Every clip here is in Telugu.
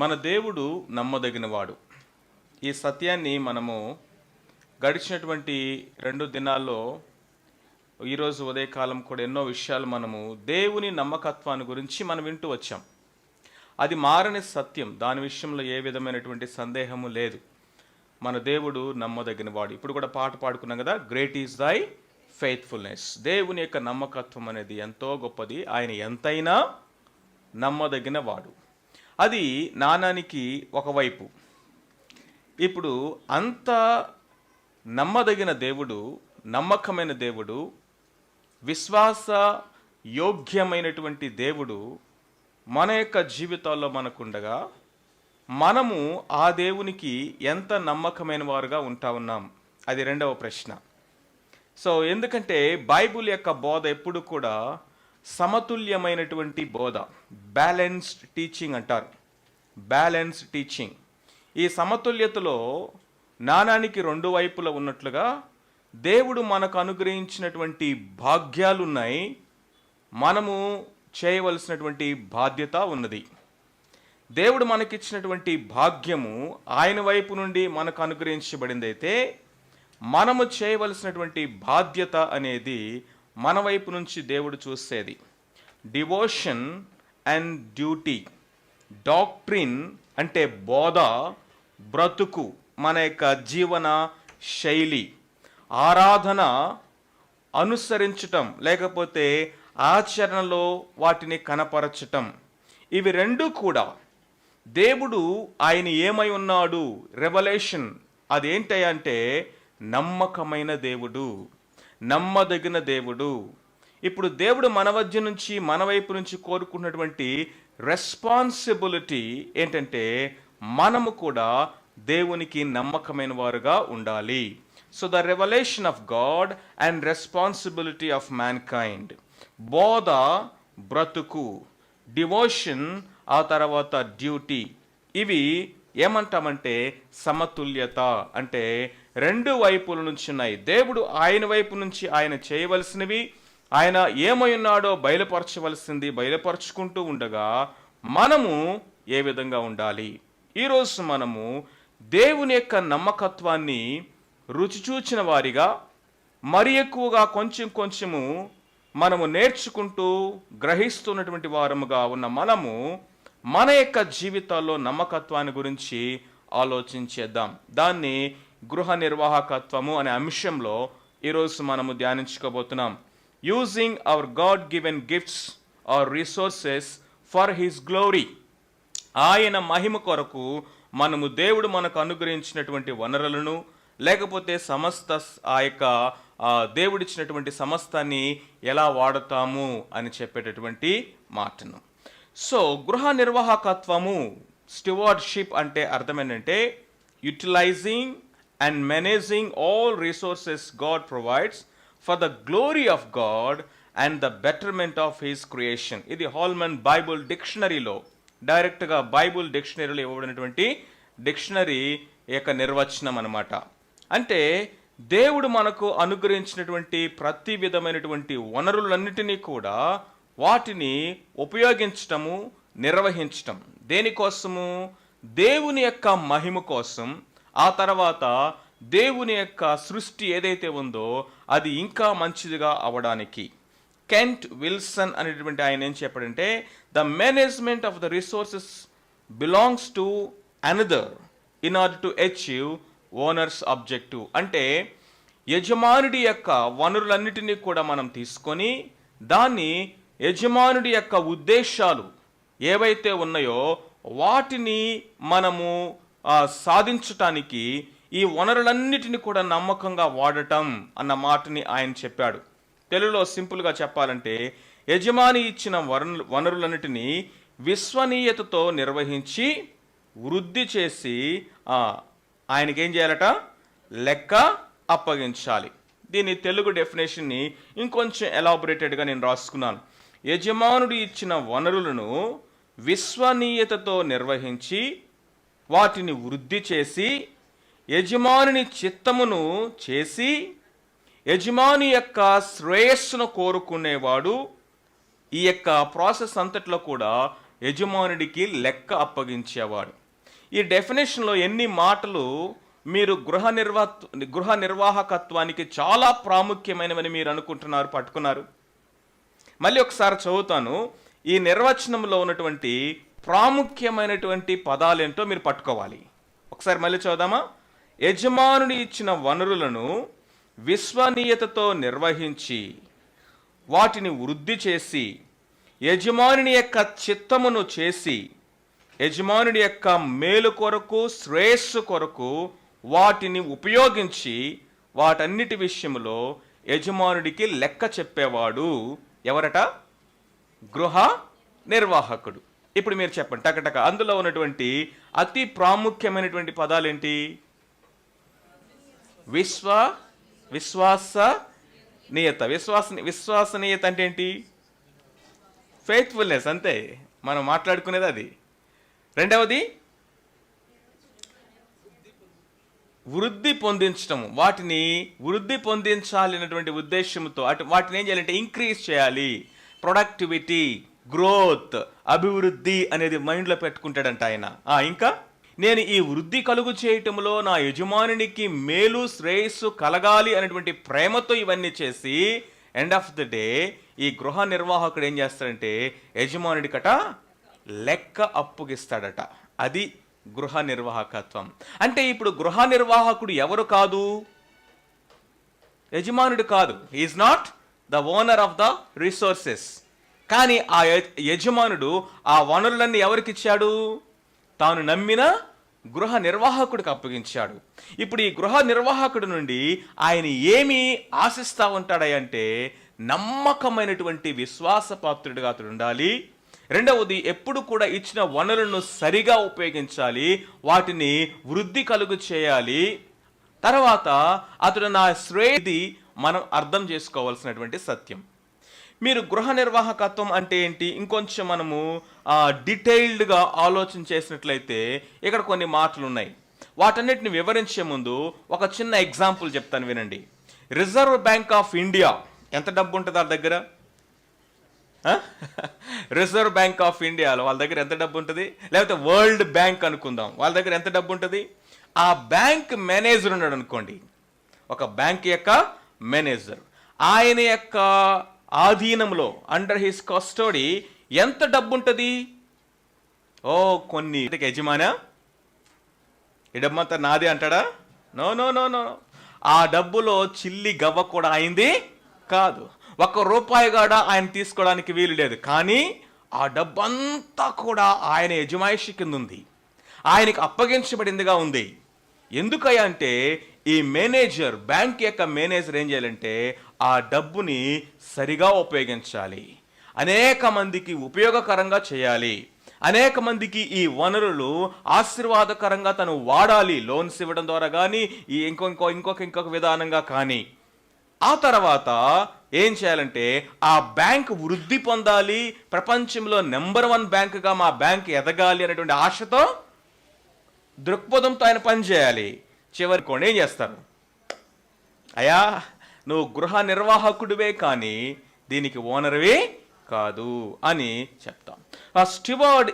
మన దేవుడు నమ్మదగినవాడు. ఈ సత్యాన్ని మనము గడిచినటువంటి 2 దినాల్లో ఈరోజు ఉదయకాలం కూడా ఎన్నో విషయాలు మనము దేవుని నమ్మకత్వాన్ని గురించి మనం వింటూ వచ్చాం. అది మారని సత్యం, దాని విషయంలో ఏ విధమైనటువంటి సందేహము లేదు. మన దేవుడు నమ్మదగినవాడు. ఇప్పుడు కూడా పాట పాడుకున్నాం కదా, గ్రేట్ ఈజ్ దై ఫెయిత్ఫుల్నెస్. దేవుని యొక్క నమ్మకత్వం అనేది ఎంతో గొప్పది. ఆయన ఎంతైనా నమ్మదగిన వాడు. అది నాణానికి ఒకవైపు. ఇప్పుడు అంత నమ్మదగిన దేవుడు, నమ్మకమైన దేవుడు, విశ్వాస యోగ్యమైనటువంటి దేవుడు మన యొక్క జీవితాల్లో మనకుండగా మనము ఆ దేవునికి ఎంత నమ్మకమైన వారుగా ఉంటా ఉన్నాం, అది రెండవ ప్రశ్న. సో ఎందుకంటే బైబిల్ యొక్క బోధ ఎప్పుడు కూడా సమతుల్యమైనటువంటి బోధ, బ్యాలెన్స్డ్ టీచింగ్ అంటారు. Balanced teaching. ఈ సమతుల్యతలో నాణానికి 2 వైపులా ఉన్నట్లుగా దేవుడు మనకు అనుగ్రహించినటువంటి భాగ్యాలు ఉన్నాయి, మనము చేయవలసినటువంటి బాధ్యత ఉన్నది. దేవుడు మనకిచ్చినటువంటి భాగ్యము ఆయన వైపు నుండి మనకు అనుగ్రహించబడింది అయితే, మనము చేయవలసినటువంటి బాధ్యత అనేది మన వైపు నుంచి దేవుడు చూసేది. Devotion and duty. డాక్ట్రిన్ అంటే బోధ, బ్రతుకు, మన యొక్క జీవన శైలి, ఆరాధన అనుసరించటం లేకపోతే ఆచరణలో వాటిని కనపరచటం, ఇవి 2 కూడా దేవుడు ఆయన ఏమై ఉన్నాడు, రెవల్యూషన్ అదేంటంటే నమ్మకమైన దేవుడు, నమ్మదగిన దేవుడు. ఇప్పుడు దేవుడు మన మధ్య నుంచి, మన వైపు నుంచి కోరుకున్నటువంటి రెస్పాన్సిబిలిటీ ఏంటంటే మనము కూడా దేవునికి నమ్మకమైన వారుగా ఉండాలి. So the revolution of God and responsibility of man kind. బోధ, బ్రతుకు, డివోషన్, ఆ తర్వాత డ్యూటీ, ఇవి ఏమంటామంటే సమతుల్యత. అంటే 2 వైపుల నుంచి ఉన్నాయి. దేవుడు ఆయన వైపు నుంచి ఆయన చేయవలసినవి, ఆయన ఏమై ఉన్నాడో బయలుపరచవలసింది బయలుపరుచుకుంటూ ఉండగా మనము ఏ విధంగా ఉండాలి. ఈరోజు మనము దేవుని యొక్క నమ్మకత్వాన్ని రుచి చూచిన వారిగా, మరి ఎక్కువగా కొంచెము మనము నేర్చుకుంటూ గ్రహిస్తున్నటువంటి వారముగా ఉన్న మనము మన యొక్క జీవితాల్లో నమ్మకత్వాన్ని గురించి ఆలోచించేద్దాం. దాన్ని గృహ నిర్వాహకత్వము అనే అంశంలో ఈరోజు మనము ధ్యానించుకోబోతున్నాం. Using our God given gifts or resources for his glory. ఆయన మహిమ కొరకు మనము దేవుడు మనకు అనుగ్రహించినటువంటి వనరులను లేకపోతే సమస్త ఆ యొక్క దేవుడిచ్చినటువంటి సమస్తాన్ని ఎలా వాడతాము అని చెప్పేటటువంటి మాటను. సో గృహ నిర్వాహకత్వము, స్టివార్డ్షిప్ అంటే అర్థం ఏంటంటే utilizing and managing all resources God provides for the glory of God and the betterment of his creation. ఇది హాల్మన్ బైబుల్ డిక్షనరీలో, డైరెక్ట్గా బైబుల్ డిక్షనరీలో ఇవ్వబడినటువంటి డిక్షనరీ యొక్క నిర్వచనం అన్నమాట. అంటే దేవుడు మనకు అనుగ్రహించినటువంటి ప్రతి విధమైనటువంటి వనరులన్నిటినీ కూడా వాటిని ఉపయోగించటము, నిర్వహించటం దేనికోసము? దేవుని యొక్క మహిమ కోసం. ఆ తర్వాత దేవుని యొక్క సృష్టి ఏదైతే ఉందో అది ఇంకా మంచిదిగా అవడానికి. కెంట్ విల్సన్ అనేటువంటి ఆయన ఏం చెప్పాడంటే, the management of the resources belongs to another in order to achieve owners objective. అంటే యజమానుడి యొక్క వనరులన్నిటినీ కూడా మనం తీసుకొని దాన్ని యజమానుడి యొక్క ఉద్దేశాలు ఏవైతే ఉన్నాయో వాటిని మనము సాధించటానికి ఈ వనరులన్నిటిని కూడా నమ్మకంగా వాడటం అన్న మాటని ఆయన చెప్పాడు. తెలుగులో సింపుల్గా చెప్పాలంటే యజమాని ఇచ్చిన వనరులన్నిటినీ విశ్వనీయతతో నిర్వహించి వృద్ధి చేసి ఆయనకేం చేయాలట? లెక్క అప్పగించాలి. దీని తెలుగు డెఫినేషన్ని ఇంకొంచెం ఎలాబొరేటెడ్గా నేను రాసుకున్నాను. యజమానుడు ఇచ్చిన వనరులను విశ్వనీయతతో నిర్వహించి వాటిని వృద్ధి చేసి యజమానుని చిత్తమును చేసి యజమాని యొక్క శ్రేయస్సును కోరుకునేవాడు ఈ యొక్క ప్రాసెస్ అంతట్లో కూడా యజమానుడికి లెక్క అప్పగించేవాడు. ఈ డెఫినేషన్లో ఎన్ని మాటలు మీరు గృహ నిర్వాహకత్వానికి చాలా ప్రాముఖ్యమైనవని మీరు అనుకుంటున్నారు, పట్టుకున్నారు? మళ్ళీ ఒకసారి చదువుతాను. ఈ నిర్వచనంలో ఉన్నటువంటి ప్రాముఖ్యమైనటువంటి పదాలేంటో మీరు పట్టుకోవాలి. ఒకసారి మళ్ళీ చదువుదామా? యజమానుని ఇచ్చిన వనరులను విశ్వనీయతతో నిర్వహించి వాటిని వృద్ధి చేసి యజమానుని యొక్క చిత్తమును చేసి యజమానుడి యొక్క మేలు కొరకు, శ్రేయస్సు కొరకు వాటిని ఉపయోగించి వాటన్నిటి విషయంలో యజమానుడికి లెక్క చెప్పేవాడు ఎవరట? గృహ నిర్వాహకుడు. ఇప్పుడు మీరు చెప్పండి టకటక, అందులో ఉన్నటువంటి అతి ప్రాముఖ్యమైనటువంటి పదాలేంటి? విశ్వసనీయత. విశ్వసనీయత అంటే ఏంటి? ఫెయిత్ఫుల్నెస్, అంతే మనం మాట్లాడుకునేది అది. రెండవది వృద్ధి పొందించడం. వాటిని వృద్ధి పొందించాలి అన్నటువంటి ఉద్దేశంతో వాటిని ఏం చేయాలంటే ఇంక్రీజ్ చేయాలి. ప్రొడక్టివిటీ, గ్రోత్, అభివృద్ధి అనేది మైండ్లో పెట్టుకుంటాడంట ఆయన. ఇంకా నేను ఈ వృద్ధి కలుగు చేయటంలో నా యజమానునికి మేలు, శ్రేయస్సు కలగాలి అనేటువంటి ప్రేమతో ఇవన్నీ చేసి ఎండ్ ఆఫ్ ద డే ఈ గృహ నిర్వాహకుడు ఏం చేస్తాడంటే యజమానుడికట లెక్క అప్పగిస్తాడట. అది గృహ నిర్వాహకత్వం అంటే. ఇప్పుడు గృహ నిర్వాహకుడు ఎవరు కాదు? యజమానుడు కాదు. Is not the owner of the resources. కానీ ఆ యజమానుడు ఆ వనరులన్నీ ఎవరికి ఇచ్చాడు? తాను నమ్మిన గృహ నిర్వాహకుడికి అప్పగించాడు. ఇప్పుడు ఈ గృహ నిర్వాహకుడి నుండి ఆయన ఏమి ఆశిస్తూ ఉంటాడంటే నమ్మకమైనటువంటి విశ్వాసపాత్రుడిగా అతడు ఉండాలి. రెండవది, ఎప్పుడు కూడా ఇచ్చిన వనరులను సరిగా ఉపయోగించాలి, వాటిని వృద్ధి కలుగు చేయాలి. తర్వాత అతడు నా శ్రేయది మనం అర్థం చేసుకోవాల్సినటువంటి సత్యం. మీరు గృహ నిర్వాహకత్వం అంటే ఏంటి ఇంకొంచెం మనము డీటెయిల్డ్గా ఆలోచన చేసినట్లయితే ఇక్కడ కొన్ని మాటలు ఉన్నాయి. వాటన్నిటిని వివరించే ముందు ఒక చిన్న ఎగ్జాంపుల్ చెప్తాను, వినండి. రిజర్వ్ బ్యాంక్ ఆఫ్ ఇండియా ఎంత డబ్బు ఉంటుంది వాళ్ళ దగ్గర? రిజర్వ్ బ్యాంక్ ఆఫ్ ఇండియాలో వాళ్ళ దగ్గర ఎంత డబ్బు ఉంటుంది? లేకపోతే వరల్డ్ బ్యాంక్ అనుకుందాం, వాళ్ళ దగ్గర ఎంత డబ్బు ఉంటుంది? ఆ బ్యాంక్ మేనేజర్ ఉన్నాడు అనుకోండి, ఒక బ్యాంక్ యొక్క మేనేజర్, ఆయన యొక్క ఆధీనంలో అండర్ హిస్ కస్టడీ ఎంత డబ్బు ఉంటుంది? కొన్ని యజమానా ఈ డబ్బంతా నాదే అంటాడా? No no no no. ఆ డబ్బులో చిల్లి గవ్వ కూడా అయింది కాదు. ₹1 కూడా ఆయన తీసుకోవడానికి వీలు లేదు. కానీ ఆ డబ్బంతా కూడా ఆయన యజమాయిషి కింద ఉంది, ఆయనకి అప్పగించబడిందిగా ఉంది. ఎందుకయ్యా అంటే ఈ మేనేజర్, బ్యాంక్ యొక్క మేనేజర్ ఏం చేయాలంటే ఆ డబ్బుని సరిగా ఉపయోగించాలి, అనేక మందికి ఉపయోగకరంగా చేయాలి, అనేక మందికి ఈ వనరులు ఆశీర్వాదకరంగా తను వాడాలి, లోన్స్ ఇవ్వడం ద్వారా కానీ ఇంకొక విధానంగా కానీ. ఆ తర్వాత ఏం చేయాలంటే ఆ బ్యాంక్ వృద్ధి పొందాలి, ప్రపంచంలో నెంబర్ 1 బ్యాంకుగా మా బ్యాంక్ ఎదగాలి అనేటువంటి ఆశతో, దృక్పథంతో ఆయన పనిచేయాలి. చివరికి ఏం చేస్తారు? అయ్యా నువ్వు గృహ నిర్వాహకుడివే కానీ దీనికి ఓనర్వే కాదు అని చెప్తాం. ఆ steward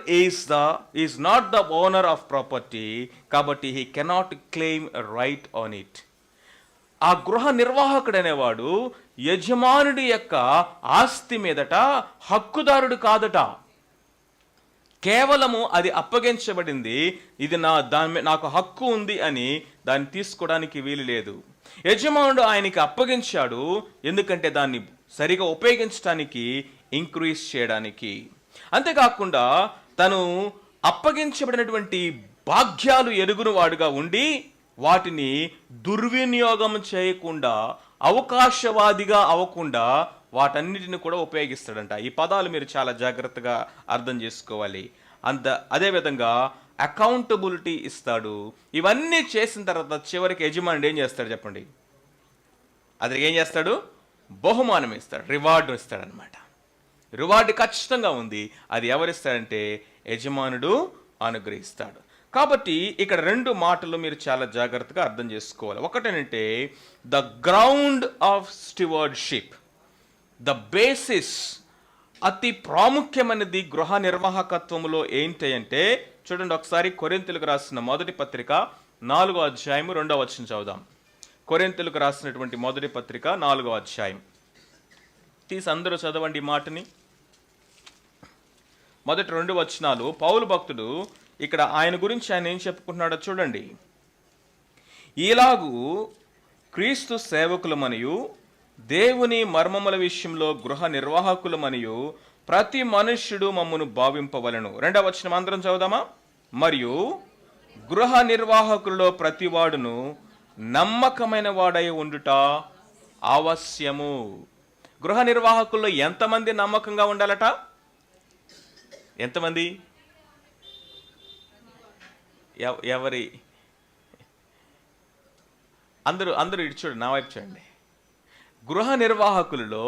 is not the owner of property, కాబట్టి he cannot claim right on it. ఆ గృహ నిర్వాహకుడు అనేవాడు యజమానుడి యొక్క ఆస్తి మీదట హక్కుదారుడు కాదట. కేవలము అది అప్పగించబడింది, ఇది నాకు హక్కు ఉంది అని దాన్ని తీసుకోవడానికి వీలు లేదు. యజమానుడు ఆయనకి అప్పగించాడు, ఎందుకంటే దాన్ని సరిగా ఉపయోగించడానికి, ఇంక్రీజ్ చేయడానికి. అంతేకాకుండా తను అప్పగించబడినటువంటి భాగ్యాలు ఎరుగును వాడుగా ఉండి వాటిని దుర్వినియోగం చేయకుండా, అవకాశవాదిగా అవ్వకుండా వాటన్నిటిని కూడా ఉపయోగిస్తాడంట. ఈ పదాలు మీరు చాలా జాగ్రత్తగా అర్థం చేసుకోవాలి. అదేవిధంగా అకౌంటబిలిటీ ఇస్తాడు. ఇవన్నీ చేసిన తర్వాత చివరికి యజమానుడు ఏం చేస్తాడు చెప్పండి? అది ఏం చేస్తాడు? బహుమానం ఇస్తాడు, రివార్డు ఇస్తాడనమాట. రివార్డు ఖచ్చితంగా ఉంది. అది ఎవరిస్తాడంటే యజమానుడు అనుగ్రహిస్తాడు. కాబట్టి ఇక్కడ 2 మాటలు మీరు చాలా జాగ్రత్తగా అర్థం చేసుకోవాలి. ఒకటేంటంటే the ground of stewardship, the basis అతి ప్రాముఖ్యమైనది గృహ నిర్వాహకత్వంలో ఏంటి అంటే, చూడండి ఒకసారి కొరింథీయులకు రాసిన మొదటి పత్రిక 4వ అధ్యాయము 2వ వచనం చదువుదాం. కొరింథీయులకు రాసినటువంటి మొదటి పత్రిక 4వ అధ్యాయం. తీసి అందరూ చదవండి ఈ మాటని. మొదటి 2 వచనాలు పౌలు భక్తుడు ఇక్కడ ఆయన గురించి ఆయన ఏం చెప్పుకుంటున్నాడో చూడండి. ఈలాగు క్రీస్తు సేవకులమనియు దేవుని మర్మముల విషయంలో గృహ నిర్వాహకులమనియు ప్రతి మనుష్యుడు మమ్మను భావింపవలను. 2వ వచనం అందరం చదువుదామా? మరియు గృహ నిర్వాహకులలో ప్రతివాడును నమ్మకమైన వాడై ఉండుట అవశ్యము. గృహ నిర్వాహకుల్లో ఎంతమంది నమ్మకంగా ఉండాలట? ఎంతమంది? ఎవరి? అందరూ ఇటు చూడండి, నా వైపు చూడండి. గృహ నిర్వాహకులలో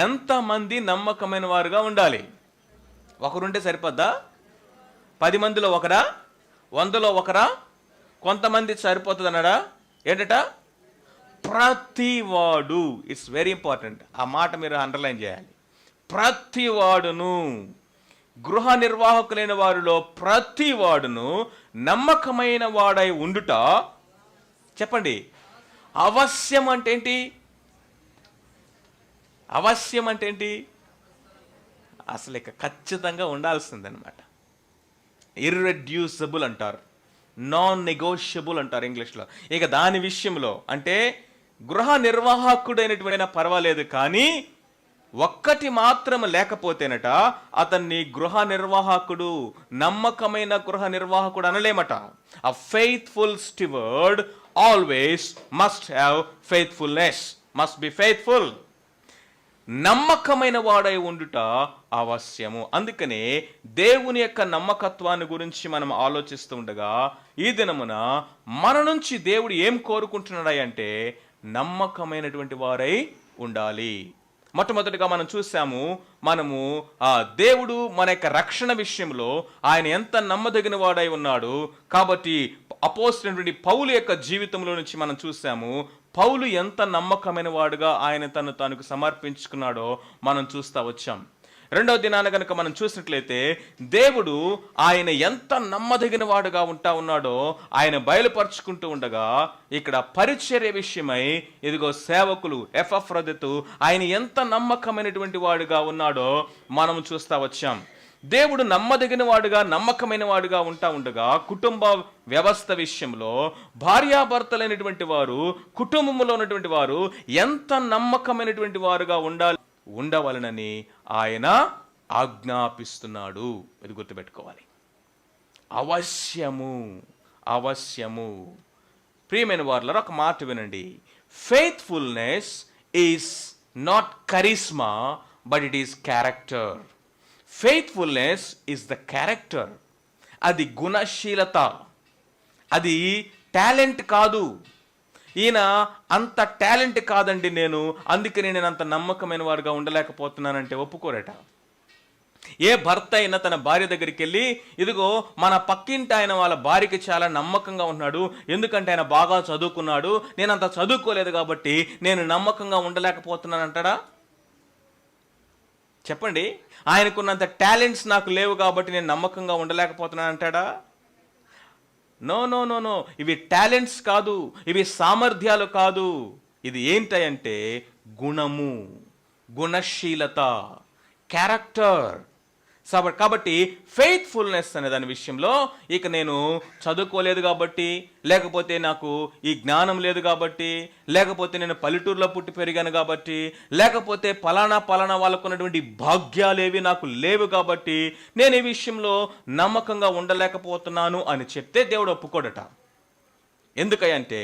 ఎంతమంది నమ్మకమైన వారుగా ఉండాలి? ఒకరుంటే సరిపోద్దా? 10 మందిలో ఒకరా? 100లో ఒకరా? కొంతమంది సరిపోతుంది అన్నాడా? ఏంటట? ప్రతివాడు. It's very important. ఆ మాట మీరు అండర్లైన్ చేయాలి. ప్రతివాడును, గృహ నిర్వాహకులైన వారిలో ప్రతివాడును నమ్మకమైన వాడై ఉండుట, చెప్పండి, అవశ్యం అంటే ఏంటి? అవశ్యం అంటే ఏంటి? అసలు ఇక ఖచ్చితంగా ఉండాల్సిందనమాట. ఇర్రెడ్యూసిబుల్ అంటారు, నాన్ నెగోషియబుల్ అంటారు ఇంగ్లీష్లో. ఇక దాని విషయంలో అంటే గృహ నిర్వాహకుడైనటువంటి పర్వాలేదు, కానీ ఒక్కటి మాత్రం లేకపోతేనట అతన్ని గృహ నిర్వాహకుడు, నమ్మకమైన గృహ నిర్వాహకుడు అనలేమట. A faithful steward always must have faithfulness, must be faithful. నమ్మకమైన వాడై ఉండుట అవశ్యము. అందుకనే దేవుని యొక్క నమ్మకత్వాన్ని గురించి మనం ఆలోచిస్తూ ఉండగా ఈ దినమున మన నుంచి దేవుడు ఏం కోరుకుంటున్నాడంటే నమ్మకమైనటువంటి వారై ఉండాలి. మొట్టమొదటిగా మనం చూసాము, దేవుడు మన యొక్క రక్షణ విషయంలో ఆయన ఎంత నమ్మదగిన వాడై ఉన్నాడు. కాబట్టి అపోస్తలుడైనటువంటి పౌలు యొక్క జీవితంలో నుంచి మనం చూసాము, పౌలు ఎంత నమ్మకమైన వాడుగా ఆయన తనకు సమర్పించుకున్నాడో మనం చూస్తూ వచ్చాం. 2వ దినాన కనుక మనం చూసినట్లయితే దేవుడు ఆయన ఎంత నమ్మదగిన వాడుగా ఉన్నాడో ఆయన బయలుపరుచుకుంటూ ఉండగా ఇక్కడ పరిచర్య విషయమై ఇదిగో సేవకులు ఎపఫ్రొదితు ఆయన ఎంత నమ్మకమైనటువంటి వాడుగా ఉన్నాడో మనం చూస్తూ వచ్చాం. దేవుడు నమ్మదగిన వాడుగా, నమ్మకమైన వాడుగా ఉండగా కుటుంబ వ్యవస్థ విషయంలో భార్యాభర్తలైనటువంటి వారు, కుటుంబంలో ఉన్నటువంటి వారు ఎంత నమ్మకమైనటువంటి వారుగా ఉండవలనని ఆయన ఆజ్ఞాపిస్తున్నాడు. ఇది గుర్తుపెట్టుకోవాలి. అవశ్యము, అవశ్యము. ప్రియమైన వారులారా, ఒక మాట వినండి. Faithfulness is not Karizma, but it is character. Faithfulness is the character. అది గుణశీలత, అది టాలెంట్ కాదు. ఈయన అంత టాలెంట్ కాదండి నేను, అందుకని నేను అంత నమ్మకమైన వారుగా ఉండలేకపోతున్నానంటే ఒప్పుకోరట. ఏ భర్త అయినా తన భార్య దగ్గరికి వెళ్ళి, ఇదిగో మన పక్కింటి ఆయన వాళ్ళ భార్యకి చాలా నమ్మకంగా ఉన్నాడు, ఎందుకంటే ఆయన బాగా చదువుకున్నాడు, నేను అంత చదువుకోలేదు కాబట్టి నేను నమ్మకంగా ఉండలేకపోతున్నాను అంటాడా? చెప్పండి. ఆయనకున్నంత టాలెంట్స్ నాకు లేవు కాబట్టి నేను నమ్మకంగా ఉండలేకపోతున్నాను అంటాడా? No no no no. ఇవి టాలెంట్స్ కాదు, ఇవి సామర్థ్యాలు కాదు. ఇది ఏంటంటే గుణము, గుణశీలత, క్యారెక్టర్. కాబట్టి ఫెయిత్ఫుల్నెస్ అనే దాని విషయంలో ఇక నేను చదువుకోలేదు కాబట్టి, లేకపోతే నాకు ఈ జ్ఞానం లేదు కాబట్టి, లేకపోతే నేను పల్లెటూరులో పుట్టి పెరిగాను కాబట్టి, లేకపోతే పలానా వాళ్ళకు ఉన్నటువంటి భాగ్యాలేవి నాకు లేవు కాబట్టి నేను ఈ విషయంలో నమ్మకంగా ఉండలేకపోతున్నాను అని చెప్తే దేవుడు ఒప్పుకోడట. ఎందుకంటే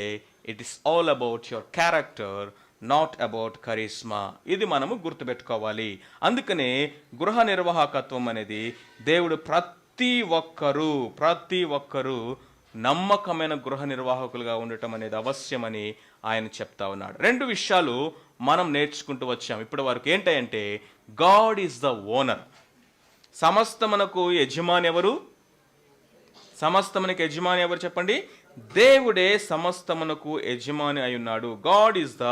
it is all about your character, not about Karizma. ఇది మనము గుర్తుపెట్టుకోవాలి. అందుకనే గృహ నిర్వాహకత్వం అనేది దేవుడు ప్రతి ఒక్కరూ నమ్మకమైన గృహ నిర్వాహకులుగా ఉండటం అనేది అవశ్యమని ఆయన చెప్తా ఉన్నాడు. 2 విషయాలు మనం నేర్చుకుంటూ వచ్చాం ఇప్పటి వరకు. ఏంటంటే గాడ్ ఈజ్ ద ఓనర్. సమస్తమునకు యజమాని ఎవరు? సమస్తమునకు యజమాని ఎవరు చెప్పండి? దేవుడే సమస్తమునకు యజమాని అయి ఉన్నాడు. God is the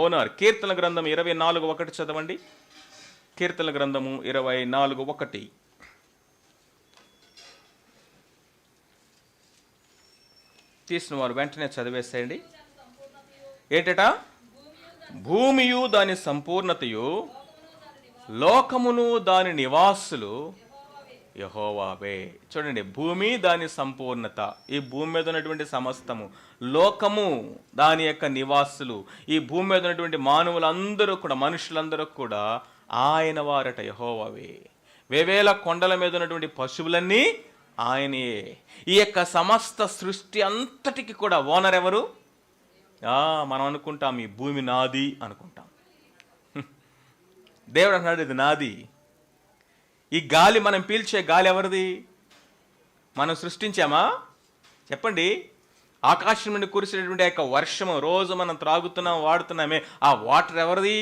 owner. కీర్తన గ్రంథం 24:1 చదవండి. కీర్తన గ్రంథము 24:1. తీసిన వారు వెంటనే చదివేసేయండి. ఏంటట? భూమియు దాని సంపూర్ణతయు, లోకమును దాని నివాసులు యెహోవావే. చూడండి, భూమి దాని సంపూర్ణత, ఈ భూమి మీద ఉన్నటువంటి సమస్తము, లోకము దాని యొక్క నివాసులు, ఈ భూమి మీద ఉన్నటువంటి మానవులందరూ కూడా, మనుషులందరూ కూడా ఆయన వారట, యెహోవావే. వేవేల కొండల మీద ఉన్నటువంటి పశువులన్నీ ఆయనే. ఈ యొక్క సమస్త సృష్టి అంతటికి కూడా ఓనర్ ఎవరు? మనం అనుకుంటాం ఈ భూమి నాది అనుకుంటాం. దేవుడు అంటున్నాడు ఇది నాది. ఈ గాలి, మనం పీల్చే గాలి ఎవరిది? మనం సృష్టించామా? చెప్పండి. ఆకాశం నుండి కురిసేటువంటి యొక్క వర్షము, రోజు మనం త్రాగుతున్నాం, వాడుతున్నామే, ఆ వాటర్ ఎవరిది?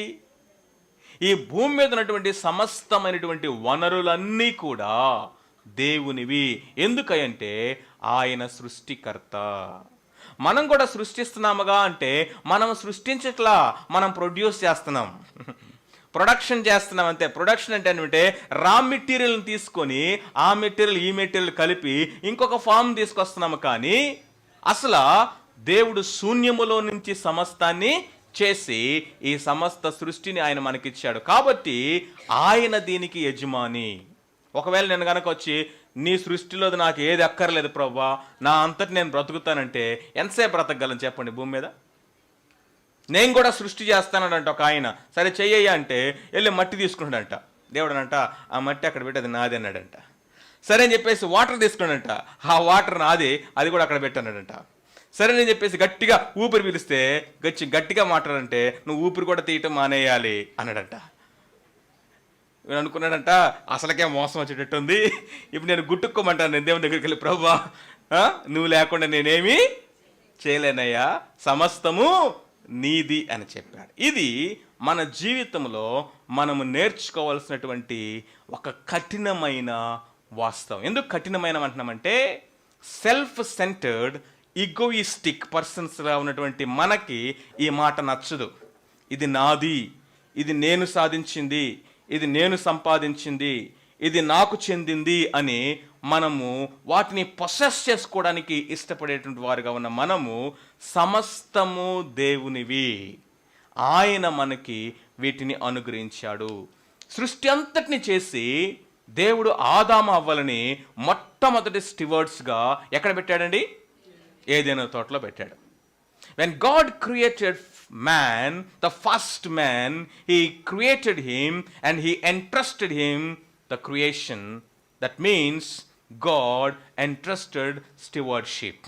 ఈ భూమి మీద ఉన్నటువంటి సమస్తమైనటువంటి వనరులన్నీ కూడా దేవునివి. ఎందుకంటే ఆయన సృష్టికర్త. మనం కూడా సృష్టిస్తున్నాముగా అంటే మనం సృష్టించట్లా, మనం ప్రొడ్యూస్ చేస్తున్నాం, ప్రొడక్షన్ చేస్తున్నాం అంతే. ప్రొడక్షన్ అంటే ఏంటంటే రా మెటీరియల్ని తీసుకొని ఆ మెటీరియల్ ఈ మెటీరియల్ కలిపి ఇంకొక ఫామ్ తీసుకొస్తున్నాము. కానీ అసలు దేవుడు శూన్యములో నుంచి సమస్తాన్ని చేసి ఈ సమస్త సృష్టిని ఆయన మనకిచ్చాడు. కాబట్టి ఆయన దీనికి యజమాని. ఒకవేళ నేను కనుక వచ్చి నీ సృష్టిలో నాకు ఏది అక్కర్లేదు ప్రభువా, నా అంతటి నేను బ్రతుకుతానంటే ఎంతసేపు బ్రతకగలను చెప్పండి భూమి మీద? నేను కూడా సృష్టి చేస్తానంట ఒక ఆయన. సరే చెయ్య అంటే వెళ్ళి మట్టి తీసుకున్నాడంట. దేవుడు అనంట ఆ మట్టి అక్కడ పెట్టి అది నాది అన్నాడంట. సరే అని చెప్పేసి వాటర్ తీసుకున్నాడంట. ఆ వాటర్ నాది, అది కూడా అక్కడ పెట్టానంట. సరే నేను చెప్పేసి గట్టిగా ఊపిరి పీలిస్తే గట్టిగా మాట్లాడంటే నువ్వు ఊపిరి కూడా తీయటం మానేయాలి అన్నాడంట. నేను అనుకున్నాడంట అసలుకే మోసం వచ్చేటట్టుంది, ఇప్పుడు నేను గుట్టుకోమంటాను నేను దేవుని దగ్గరికి వెళ్ళి, ప్రభువా నువ్వు లేకుండా నేనేమి చేయలేనయ్యా, సమస్తము నీది అని చెప్పాడు. ఇది మన జీవితంలో మనము నేర్చుకోవాల్సినటువంటి ఒక కఠినమైన వాస్తవం. ఎందుకు కఠినమైన అంటున్నామంటే సెల్ఫ్ సెంటర్డ్ ఈగోయిస్టిక్ పర్సన్స్గా ఉన్నటువంటి మనకి ఈ మాట నచ్చదు. ఇది నాది, ఇది నేను సాధించింది, ఇది నేను సంపాదించింది, ఇది నాకు చెందింది అని మనము వాటిని పొసెస్ చేసుకోవడానికి ఇష్టపడేటువంటి వారుగా ఉన్న మనము సమస్తము దేవునివి. ఆయన మనకి వీటిని అనుగ్రహించాడు. సృష్టి అంతటిని చేసి దేవుడు ఆదాము అవ్వలని మొట్టమొదటి స్టివర్డ్స్గా ఎక్కడ పెట్టాడండి? ఏదైనా తోటలో పెట్టాడు. When God created man, the first man, he created him and he entrusted him the creation. That means God entrusted stewardship.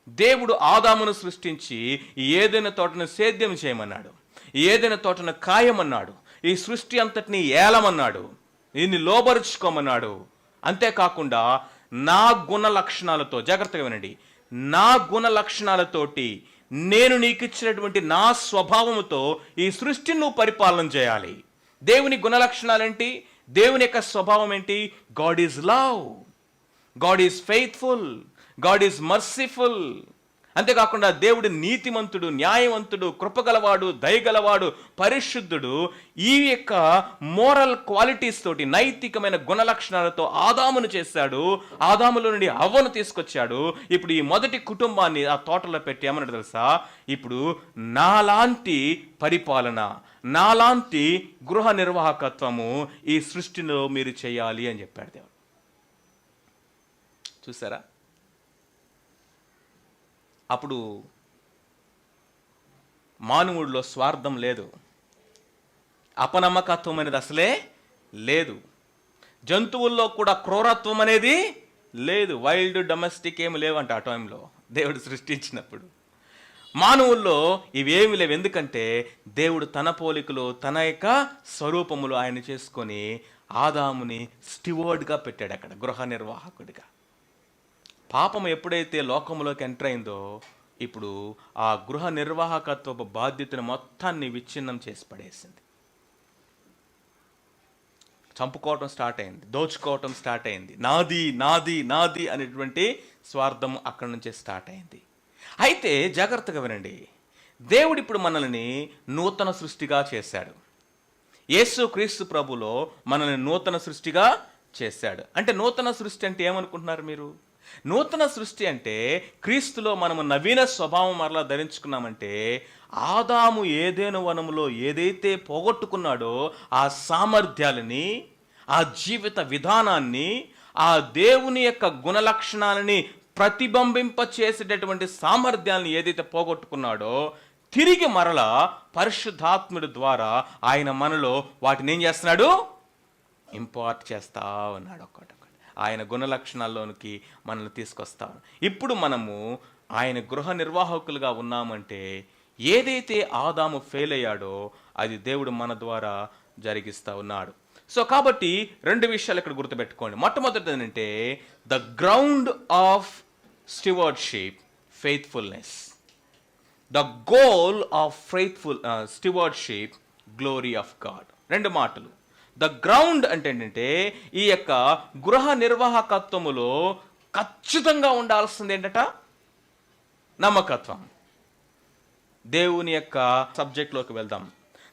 దేవుడు ఆదామును సృష్టించి ఏదైనా తోటను సేద్యం చేయమన్నాడు, ఏదైనా తోటను కాయమన్నాడు, ఈ సృష్టి అంతటిని ఏలమన్నాడు, దీన్ని లోబరుచుకోమన్నాడు. అంతేకాకుండా నా గుణ లక్షణాలతో, జాగ్రత్తగా వినండి, నా గుణ లక్షణాలతోటి నేను నీకు ఇచ్చినటువంటి నా స్వభావముతో ఈ సృష్టిని నువ్వు పరిపాలన చేయాలి. దేవుని గుణ లక్షణాలేంటి? దేవుని యొక్క స్వభావం ఏంటి? God is love, God is faithful, God is merciful. అంతేకాకుండా దేవుడు నీతిమంతుడు, న్యాయవంతుడు, కృపగలవాడు, దయగలవాడు, పరిశుద్ధుడు. ఈ యొక్క మోరల్ క్వాలిటీస్ తోటి, నైతికమైన గుణ లక్షణాలతో ఆదామును చేశాడు. ఆదాములో నుండి హవ్వను తీసుకొచ్చాడు. ఇప్పుడు ఈ మొదటి కుటుంబాన్ని ఆ తోటలో పెట్టి ఏమన్నాడు తెలుసా? ఇప్పుడు నాలాంటి పరిపాలన, నాలాంటి గృహ నిర్వాహకత్వము ఈ సృష్టిలో మీరు చేయాలి అని చెప్పాడు దేవుడు. చూసారా? అప్పుడు మానవుడిలో స్వార్థం లేదు, అపనమ్మకత్వం అనేది అసలే లేదు, జంతువుల్లో కూడా క్రూరత్వం అనేది లేదు, వైల్డ్ డొమెస్టిక్ ఏమి లేవంట ఆ టైంలో దేవుడు సృష్టించినప్పుడు. మానవుల్లో ఇవేమి లేవు. ఎందుకంటే దేవుడు తన పోలికలో, తన యొక్క స్వరూపములో ఆయన చేసుకొని ఆదాముని స్టివర్డ్గా పెట్టాడు, అక్కడ గృహ నిర్వాహకుడిగా. పాపం ఎప్పుడైతే లోకంలోకి ఎంటర్ అయిందో ఇప్పుడు ఆ గృహ నిర్వాహకత్వపు బాధ్యతను మొత్తాన్ని విచ్ఛిన్నం చేసి పడేసింది. చంపుకోవటం స్టార్ట్ అయింది, దోచుకోవటం స్టార్ట్ అయింది, నాది నాది నాది అనేటువంటి స్వార్థం అక్కడి నుంచే స్టార్ట్ అయింది. అయితే జాగ్రత్తగా వినండి, దేవుడు ఇప్పుడు మనల్ని నూతన సృష్టిగా చేశాడు. యేసు క్రీస్తు ప్రభులో మనల్ని నూతన సృష్టిగా చేశాడు. అంటే నూతన సృష్టి అంటే ఏమనుకుంటున్నారు మీరు? నూతన సృష్టి అంటే క్రీస్తులో మనము నవీన స్వభావం మరలా ధరించుకున్నామంటే ఆదాము ఏదైనా వనములో ఏదైతే పోగొట్టుకున్నాడో ఆ సామర్థ్యాలని, ఆ జీవిత విధానాన్ని, ఆ దేవుని యొక్క గుణలక్షణాలని ప్రతిబింబింప చేసేటటువంటి సామర్థ్యాన్ని ఏదైతే పోగొట్టుకున్నాడో తిరిగి మరలా పరిశుద్ధాత్ముడి ద్వారా ఆయన మనలో వాటిని ఏం చేస్తున్నాడు? ఇంపార్ట్ చేస్తా ఉన్నాడు. ఒక్కటొక్కటి ఆయన గుణలక్షణాల్లోనికి మనల్ని తీసుకొస్తాం. ఇప్పుడు మనము ఆయన గృహ నిర్వాహకులుగా ఉన్నామంటే ఏదైతే ఆదాము ఫెయిల్ అయ్యాడో అది దేవుడు మన ద్వారా జరిగిస్తూ ఉన్నాడు. సో కాబట్టి 2 విషయాలు ఇక్కడ గుర్తుపెట్టుకోండి. మొట్టమొదటిది ఏంటంటే the ground of stewardship faithfulness, the goal of faithful stewardship glory of God. 2 మాటలు. ద గ్రౌండ్ అంటే ఏంటంటే ఈ యొక్క గృహ నిర్వాహకత్వములో ఖచ్చితంగా ఉండాల్సింది ఏంటట? నమ్మకత్వం. దేవుని యొక్క సబ్జెక్ట్లోకి వెళ్దాం.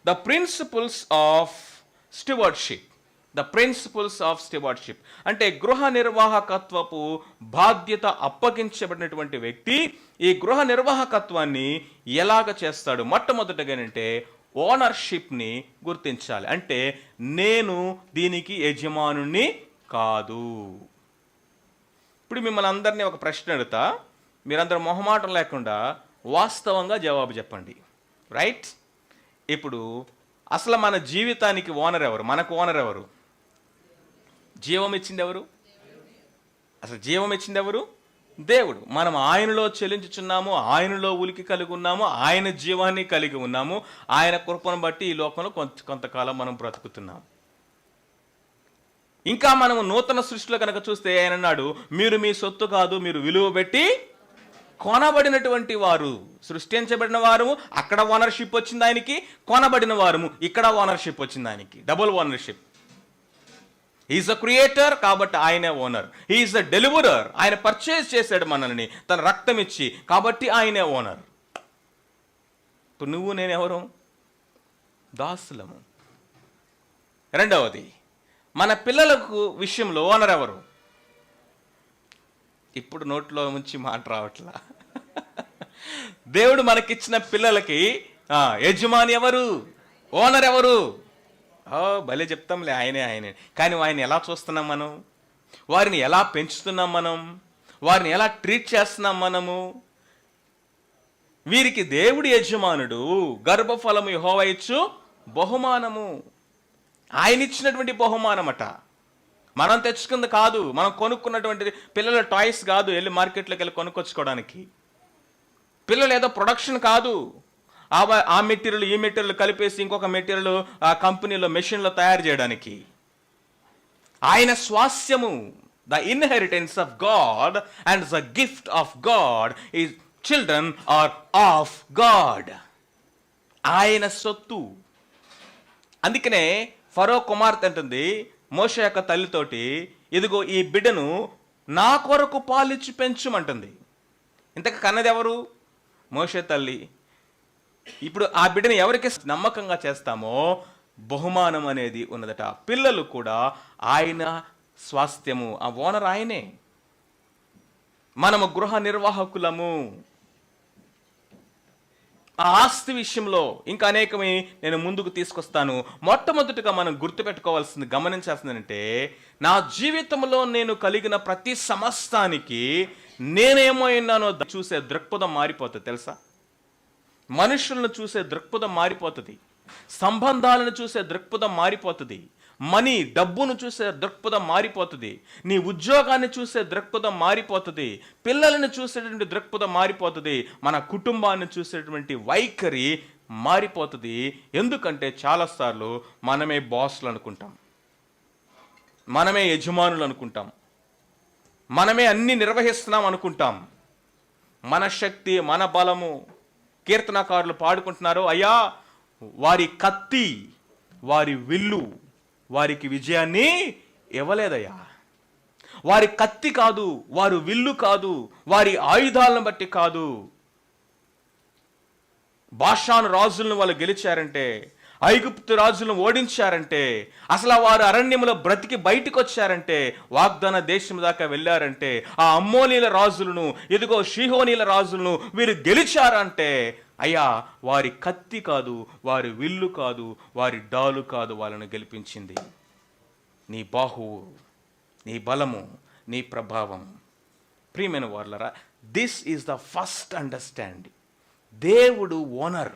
The principles of stewardship, the principles of stewardship అంటే గృహ నిర్వాహకత్వపు బాధ్యత అప్పగించబడినటువంటి వ్యక్తి ఈ గృహ నిర్వాహకత్వాన్ని ఎలాగ చేస్తాడు? మొట్టమొదటిగా ఏంటంటే ఓనర్షిప్ని గుర్తించాలి. అంటే నేను దీనికి యజమానుని కాదు. ఇప్పుడు మిమ్మల్ని అందరినీ ఒక ప్రశ్న అడుగుతా, మీరందరూ మొహమాటం లేకుండా వాస్తవంగా జవాబు చెప్పండి. రైట్? ఇప్పుడు అసలు మన జీవితానికి ఓనర్ ఎవరు? మనకు ఓనర్ ఎవరు? జీవం ఇచ్చింది ఎవరు? అసలు జీవం ఇచ్చింది ఎవరు? దేవుడు. మనం ఆయనలో చెలించుచున్నాము, ఆయనలో ఉనికి కలిగి ఉన్నాము, ఆయన జీవాన్ని కలిగి ఉన్నాము. ఆయన కృపను బట్టి ఈ లోకంలో కొంతకాలం మనం బ్రతుకుతున్నాం. ఇంకా మనము నూతన సృష్టిలో కనుక చూస్తే ఆయన అన్నాడు, మీరు మీ సొత్తు కాదు, మీరు విలువ పెట్టి కొనబడినటువంటి వారు. సృష్టించబడిన వారు, అక్కడ ఓనర్షిప్ వచ్చింది ఆయనకి. కొనబడిన వారు, ఇక్కడ ఓనర్షిప్ వచ్చింది ఆయనకి. Double ownership. Is a creator కాబట్టి ఆయనే ఓనర్. ఈజ్ అ డెలివరర్, ఆయన పర్చేజ్ చేశాడు మనల్ని తన రక్తం ఇచ్చి, కాబట్టి ఆయనే ఓనర్. ఇప్పుడు నువ్వు నేను ఎవరు? దాసులము. రెండవది, మన పిల్లలకు విషయంలో ఓనర్ ఎవరు? ఇప్పుడు నోట్లో నుంచి మాట రావట్లా. దేవుడు మనకిచ్చిన పిల్లలకి యజమాని ఎవరు? ఓనర్ ఎవరు? భలే చెప్తాంలే, ఆయనే. కానీ ఆయన ఎలా చూస్తున్నాం మనం? వారిని ఎలా పెంచుతున్నాం మనం? వారిని ఎలా ట్రీట్ చేస్తున్నాం మనము? వీరికి దేవుడి యజమానుడు, గర్భఫలము యెహోవా ఇచ్చు బహుమానము. ఆయన ఇచ్చినటువంటి బహుమానమట. మనం తెచ్చుకుంది కాదు, మనం కొనుక్కున్నటువంటి పిల్లల టాయ్స్ కాదు, వెళ్ళి మార్కెట్లోకి వెళ్ళి కొనుక్కొచ్చుకోవడానికి. పిల్లలు ఏదో ప్రొడక్షన్ కాదు, ఆ మెటీరియల్ ఈ మెటీరియల్ కలిపేసి ఇంకొక మెటీరియల్ ఆ కంపెనీలో మెషిన్లో తయారు చేయడానికి. ఆయన స్వాస్యము, the inheritance of God and the gift of God is children are of God. ఆయన సొత్తు. అందుకనే ఫరో కుమార్తె అంటుంది మోషే యొక్క తల్లితోటి, ఇదిగో ఈ బిడ్డను నా కొరకు పాలిచ్చి పెంచుమంటుంది. ఇంతకు కన్నది ఎవరు? మోషే తల్లి. ఇప్పుడు ఆ బిడ్డను ఎవరికి నమ్మకంగా చేస్తామో బహుమానం అనేది ఉన్నదట. పిల్లలు కూడా ఆయన స్వాస్థ్యము, ఆ ఓనర్ ఆయనే. మనము గృహ నిర్వాహకులము. ఆ ఆస్తి విషయంలో ఇంకా అనేకమే నేను ముందుకు తీసుకొస్తాను. మొట్టమొదటిగా మనం గుర్తుపెట్టుకోవాల్సింది, గమనించాల్సిందంటే, నా జీవితంలో నేను కలిగిన ప్రతి సమస్తానికి నేనేమైనానో చూసే దృక్పథం మారిపోతుంది. తెలుసా? మనుషులను చూసే దృక్పథం మారిపోతుంది, సంబంధాలను చూసే దృక్పథం మారిపోతుంది, మనీ డబ్బును చూసే దృక్పథం మారిపోతుంది, నీ ఉద్యోగాన్ని చూసే దృక్పథం మారిపోతుంది, పిల్లలను చూసేటువంటి దృక్పథం మారిపోతుంది, మన కుటుంబాన్ని చూసేటువంటి వైఖరి మారిపోతుంది. ఎందుకంటే చాలాసార్లు మనమే బాస్లు అనుకుంటాం, మనమే యజమానులు అనుకుంటాం, మనమే అన్ని నిర్వహిస్తున్నాం అనుకుంటాం. మన శక్తి, మన బలము. కీర్తనకారులు పాడుకుంటున్నారు, అయ్యా వారి కత్తి, వారి విల్లు వారికి విజయాన్ని ఇవ్వలేదయ్యా. వారి కత్తి కాదు, వారు విల్లు కాదు, వారి ఆయుధాలను బట్టి కాదు. బాషాను రాజులను వాళ్ళు గెలిచారంటే ఐగుప్తు రాజులను ఓడించారంటే, అసలు వారు అరణ్యంలో బ్రతికి బయటికి వచ్చారంటే, వాగ్దాన దేశం దాకా వెళ్ళారంటే, ఆ అమ్మోనీల రాజులను, ఇదిగో షీహోనీల రాజులను వీరు గెలిచారంటే, అయ్యా వారి కత్తి కాదు, వారి విల్లు కాదు, వారి డాలు కాదు వాళ్ళను గెలిపించింది, నీ బాహువు, నీ బలము, నీ ప్రభావం. ప్రియమైన వారలారా, this is the first understanding. దేవుడు ఓనర్.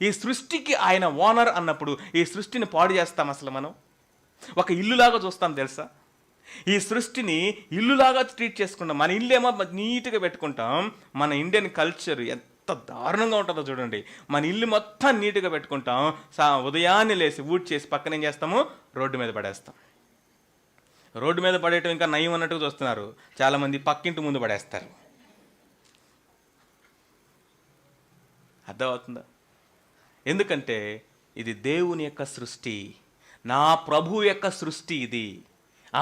ఈ సృష్టికి ఆయన ఓనర్ అన్నప్పుడు ఈ సృష్టిని పాడు చేస్తాం అసలు మనం? ఒక ఇల్లులాగా చూస్తాం తెలుసా? ఈ సృష్టిని ఇల్లులాగా ట్రీట్ చేసుకుంటాం. మన ఇల్లు ఏమో నీట్గా పెట్టుకుంటాం. మన ఇండియన్ కల్చర్ ఎంత దారుణంగా ఉంటుందో చూడండి. మన ఇల్లు మొత్తం నీట్గా పెట్టుకుంటాం. ఉదయాన్నే లేసి ఊడ్ చేసి పక్కన ఏం చేస్తాము? రోడ్డు మీద పడేస్తాం. రోడ్డు మీద పడేయటం ఇంకా నయం అన్నట్టుగా చూస్తున్నారు. చాలామంది పక్కింటి ముందు పడేస్తారు. అర్థమవుతుందా? ఎందుకంటే ఇది దేవుని యొక్క సృష్టి, నా ప్రభు యొక్క సృష్టి ఇది.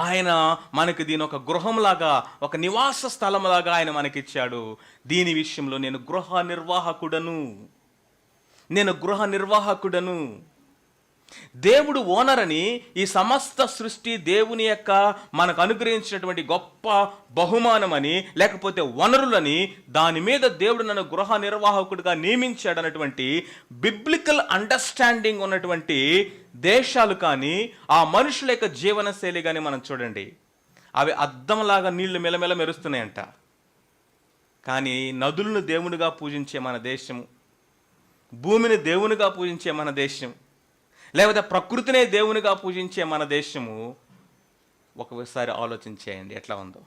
ఆయన మనకి దీని ఒక గృహంలాగా, ఒక నివాస స్థలంలాగా ఆయన మనకిచ్చాడు. దీని విషయంలో నేను గృహ నిర్వాహకుడను. దేవుడు ఓనర్ అని, ఈ సమస్త సృష్టి దేవుని యొక్క మనకు అనుగ్రహించినటువంటి గొప్ప బహుమానమని, లేకపోతే వనరులని, దాని మీద దేవుడు నన్ను గృహ నిర్వాహకుడిగా నియమించాడు అన్నటువంటి బిబ్లికల్ అండర్స్టాండింగ్ ఉన్నటువంటి దేశాలు కానీ, ఆ మనుషుల యొక్క జీవన శైలి కానీ మనం చూడండి, అవి అద్దంలాగా నీళ్లు మెలమెల మెరుస్తున్నాయంట. కానీ నదులను దేవునిగా పూజించే మన దేశము, భూమిని దేవునిగా పూజించే మన దేశం, లేకపోతే ప్రకృతినే దేవునిగా పూజించే మన దేశము, ఒకసారి ఆలోచించేయండి ఎట్లా ఉందో.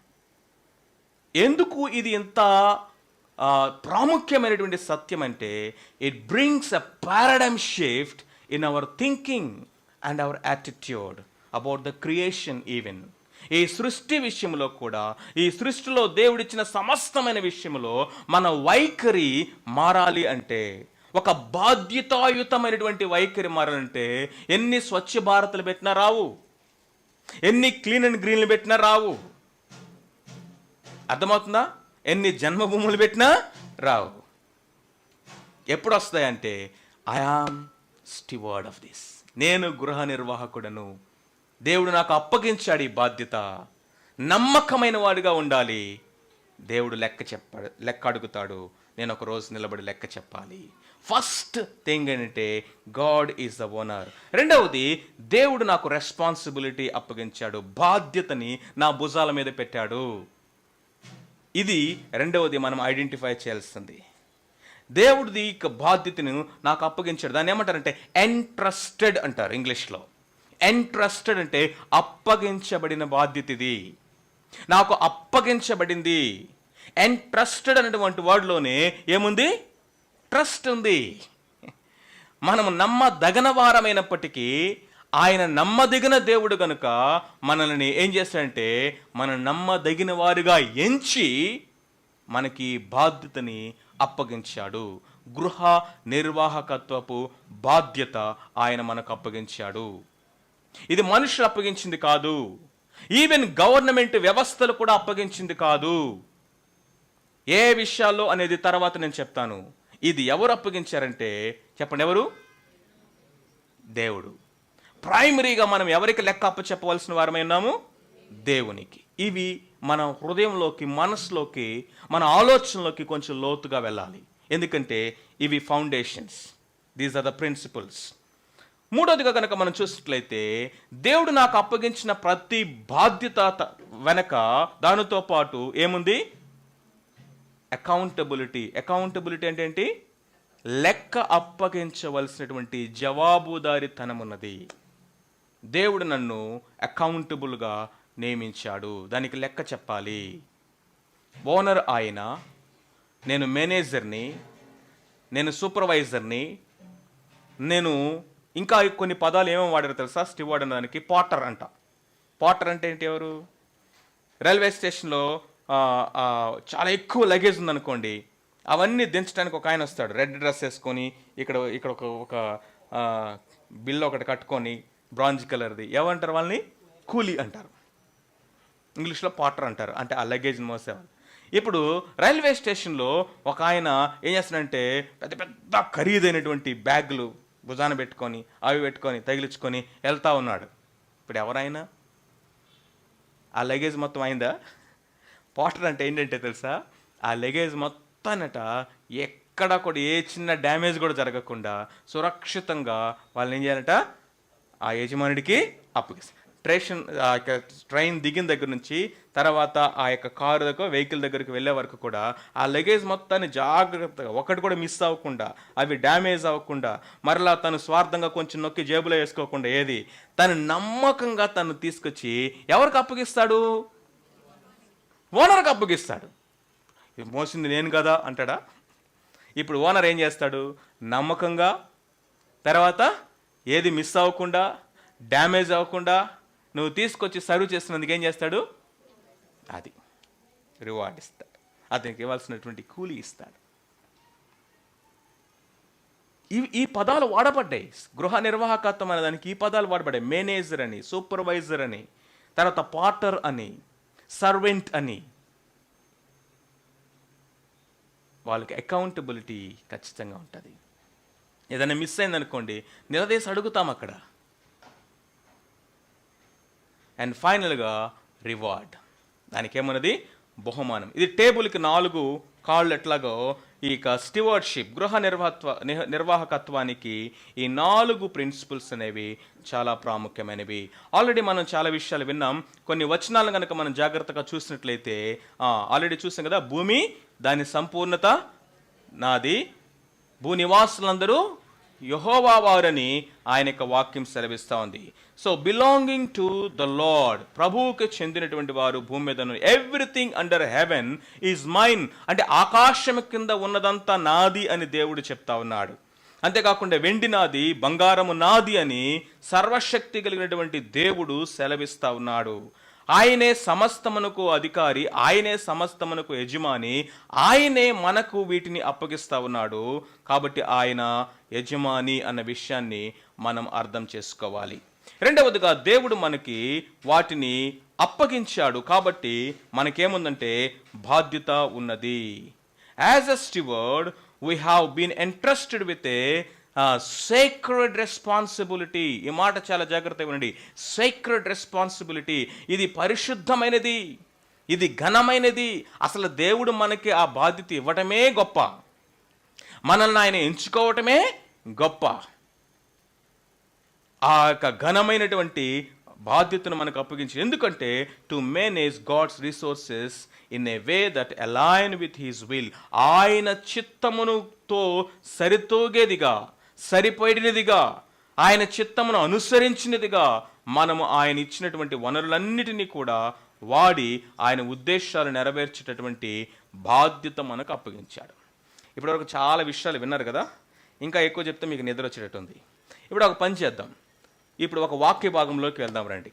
ఎందుకు ఇది ఇంత ప్రాముఖ్యమైనటువంటి సత్యం అంటే, it brings a paradigm shift in our thinking and our attitude about the creation. Even ఈ సృష్టి విషయంలో కూడా, ఈ సృష్టిలో దేవుడిచ్చిన సమస్తమైన విషయంలో మన వైఖరి మారాలి అంటే, ఒక బాధ్యతాయుతమైనటువంటి వైఖరి మారాలంటే, ఎన్ని స్వచ్ఛ భారత్లు పెట్టినా రావు, ఎన్ని క్లీన్ అండ్ గ్రీన్లు పెట్టినా రావు. అర్థమవుతుందా? ఎన్ని జన్మభూములు పెట్టినా రావు. ఎప్పుడు వస్తాయంటే, I am steward of this. నేను గృహ నిర్వాహకుడను. దేవుడు నాకు అప్పగించాడు ఈ బాధ్యత. నమ్మకమైన వాడిగా ఉండాలి. దేవుడు లెక్క అడుగుతాడు. నేను ఒక రోజు నిలబడి లెక్క చెప్పాలి. ఫస్ట్ థింగ్ ఏంటంటే, గాడ్ ఈజ్ ద ఓనర్. రెండవది, దేవుడు నాకు రెస్పాన్సిబిలిటీ అప్పగించాడు, బాధ్యతని నా భుజాల మీద పెట్టాడు. ఇది రెండవది మనం ఐడెంటిఫై చేయాల్సింది. దేవుడిది బాధ్యతను నాకు అప్పగించాడు. దాన్ని ఏమంటారంటే ఎంట్రస్టెడ్ అంటారు ఇంగ్లీష్లో. ఎంట్రస్టెడ్ అంటే అప్పగించబడిన బాధ్యత, ఇది నాకు అప్పగించబడింది. ఎంట్రస్టెడ్ అనేటువంటి వర్డ్లోనే ఏముంది? ట్రస్ట్ ఉంది. మనము నమ్మదగిన వారమైనప్పటికీ ఆయన నమ్మదగిన దేవుడు కనుక మనల్ని ఏం చేస్తాడంటే, మనం నమ్మదగిన వారిగా ఎంచి మనకి బాధ్యతని అప్పగించాడు. గృహ నిర్వాహకత్వపు బాధ్యత ఆయన మనకు అప్పగించాడు. ఇది మనుషులు అప్పగించింది కాదు. ఈవెన్ గవర్నమెంట్ వ్యవస్థలు కూడా అప్పగించింది కాదు. ఏ విషయాల్లో అనేది తర్వాత నేను చెప్తాను. ఇది ఎవరు అప్పగించారంటే, చెప్పండి ఎవరు? దేవుడు. ప్రైమరీగా మనం ఎవరికి లెక్క అప్పచెప్పవలసిన వారమై ఉన్నాము? దేవునికి. ఇవి మన హృదయంలోకి, మనసులోకి, మన ఆలోచనలోకి కొంచెం లోతుగా వెళ్ళాలి. ఎందుకంటే ఇవి foundations. These are the principles. మూడోదిగా కనుక మనం చూసినట్లయితే, దేవుడు నాకు అప్పగించిన ప్రతి బాధ్యత వెనక దానితో పాటు ఏముంది? అకౌంటబిలిటీ. అకౌంటబిలిటీ అంటే ఏంటి? లెక్క అప్పగించవలసినటువంటి జవాబుదారీతనం ఉన్నది. దేవుడు నన్ను అకౌంటబుల్గా నియమించాడు, దానికి లెక్క చెప్పాలి. ఓనర్ ఆయన, నేను మేనేజర్ని, నేను సూపర్వైజర్ని, నేను ఇంకా కొన్ని పదాలు ఏమేమి వాడారు తెలుసా? స్టివార్డ్ అనడానికి పాటర్ అంట. పాటర్ అంటే ఏంటి? ఎవరు? రైల్వే స్టేషన్లో చాలా ఎక్కువ లగేజ్ ఉందనుకోండి, అవన్నీ దించడానికి ఒక ఆయన వస్తాడు, రెడ్ డ్రెస్ వేసుకొని, ఇక్కడ ఒక బిల్లు ఒకటి కట్టుకొని, బ్రాంజ్ కలర్ది. ఏమంటారు వాళ్ళని? కూలీ అంటారు. ఇంగ్లీష్లో పాటర్ అంటారు, అంటే ఆ లగేజ్ని మోసేవాళ్ళు. ఇప్పుడు రైల్వే స్టేషన్లో ఒక ఆయన ఏం చేస్తాడంటే, పెద్ద పెద్ద ఖరీదైనటువంటి బ్యాగులు, భుజాన పెట్టుకొని అవి పెట్టుకొని తగిలించుకొని వెళ్తా ఉన్నాడు. ఇప్పుడు ఎవరైనా ఆ లగేజ్ మొత్తం అయిందా? పోర్టర్ అంటే ఏంటంటే తెలుసా, ఆ లగేజ్ మొత్తానట ఎక్కడ కూడా ఏ చిన్న డ్యామేజ్ కూడా జరగకుండా సురక్షితంగా వాళ్ళని ఏం చేయాలట, ఆ యజమానుడికి అప్పగిస్తారు. ట్రైన్ దిగిన దగ్గర నుంచి తర్వాత ఆ యొక్క కారు దగ్గర వెహికల్ దగ్గరికి వెళ్ళే వరకు కూడా ఆ లగేజ్ మొత్తాన్ని జాగ్రత్తగా ఒకటి కూడా మిస్ అవ్వకుండా, అవి డ్యామేజ్ అవ్వకుండా, మరలా తను స్వార్థంగా కొంచెం నొక్కి జేబులో వేసుకోకుండా, ఏది తను నమ్మకంగా తను తీసుకొచ్చి ఎవరికి అప్పగిస్తాడు? ఓనర్కి అప్పగిస్తాడు. ఇది మోసింది నేను కదా అంటాడా? ఇప్పుడు ఓనర్ ఏం చేస్తాడు? నమ్మకంగా, తర్వాత ఏది మిస్ అవ్వకుండా, డ్యామేజ్ అవ్వకుండా నువ్వు తీసుకొచ్చి సర్వ్ చేస్తున్నందుకు ఏం చేస్తాడు? అది రివార్డ్ ఇస్తాడు, అతనికి ఇవ్వాల్సినటువంటి కూలీ ఇస్తాడు. ఈ పదాలు వాడబడ్డాయి. గృహ నిర్వాహకత్వం అనే దానికి ఈ పదాలు వాడబడ్డాయి. మేనేజర్ అని, సూపర్వైజర్ అని, తర్వాత పార్టర్ అని, సర్వెంట్ అని. వాళ్ళకి అకౌంటబిలిటీ ఖచ్చితంగా ఉంటుంది. ఏదైనా మిస్ అయిందనుకోండి, నిలదీసి అడుగుతాం అక్కడ. అండ్ ఫైనల్గా రివార్డ్, దానికి ఏమన్నది? బహుమానం. ఇది టేబుల్కి 4 కాళ్ళు ఎట్లాగో ఈ స్టివార్డ్షిప్, గృహ నిర్వాహకత్వానికి ఈ 4 ప్రిన్సిపల్స్ అనేవి చాలా ప్రాముఖ్యమైనవి. ఆల్రెడీ మనం చాలా విషయాలు విన్నాం. కొన్ని వచనాలు కనుక మనం జాగ్రత్తగా చూసినట్లయితే ఆల్రెడీ చూసాం కదా, భూమి దాని సంపూర్ణత నాది, భూనివాసులందరూ యెహోవా వారని ఆయన యొక్క వాక్యం సెలవిస్తూ ఉంది. So belonging to the lord, ప్రభువుకి చెందినటువంటి వారు భూమి మీద, everything under heaven is mine, అంటే ఆకాశం కింద ఉన్నదంతా నాది అని దేవుడు చెప్తా ఉన్నాడు. అంతేకాకుండా వెండి నాది, బంగారము నాది అని సర్వశక్తి కలిగినటువంటి దేవుడు సెలవిస్తా ఉన్నాడు. ఆయనే సమస్తమునకు అధికారి, ఆయనే సమస్తమునకు యజమాని, ఆయనే మనకు వీటిని అప్పగిస్తా ఉన్నాడు. కాబట్టి ఆయన యజమాని అన్న విషయాన్ని మనం అర్థం చేసుకోవాలి. రెండవదిగా దేవుడు మనకి వాటిని అప్పగించాడు కాబట్టి మనకేముందంటే బాధ్యత ఉన్నది. As a steward we have been entrusted with a sacred responsibility. ఈ మాట చాలా జాగ్రత్తగా ఉండండి. సేక్రెడ్ రెస్పాన్సిబిలిటీ, ఇది పరిశుద్ధమైనది, ఇది ఘనమైనది. అసలు దేవుడు మనకి ఆ బాధ్యత ఇవ్వటమే గొప్ప, మనల్ని ఆయన ఎంచుకోవటమే గొప్ప. ఆ యొక్క ఘనమైనటువంటి బాధ్యతను మనకు అప్పగించి, ఎందుకంటే to manage God's resources in a way that align with his will, ఆయన చిత్తమునుతో సరితూగేదిగా, సరిపోయినదిగా, ఆయన చిత్తమును అనుసరించినదిగా మనము ఆయన ఇచ్చినటువంటి వనరులన్నిటినీ కూడా వాడి ఆయన ఉద్దేశాలు నెరవేర్చేటటువంటి బాధ్యత మనకు అప్పగించాడు. ఇప్పటివరకు చాలా విషయాలు విన్నారు కదా, ఇంకా ఎక్కువ చెప్తే మీకు నిద్ర వచ్చేటట్టుంది. ఇప్పుడు ఒక పని చేద్దాం, ఇప్పుడు ఒక వాక్య భాగంలోకి వెళ్దాం రండి.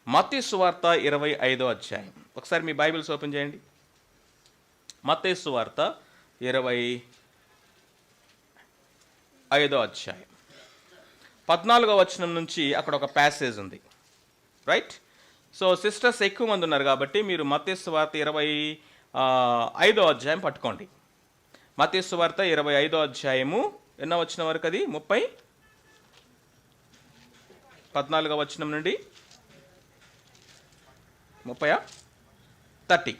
మత్తయి సువార్త 25వ అధ్యాయం. ఒకసారి మీ బైబిల్స్ ఓపెన్ చేయండి. మత్తయి సువార్త 25వ అధ్యాయం 14వ వచనం నుంచి అక్కడ ఒక ప్యాసేజ్ ఉంది, రైట్? సో సిస్టర్స్ ఎక్కువ మంది ఉన్నారు కాబట్టి మీరు మత్తయి సువార్త 25వ అధ్యాయం పట్టుకోండి. మత్తయి సువార్త 25వ అధ్యాయము ఎన్నో వచనం వరకు? అది 14వ వచనం నుండి 30.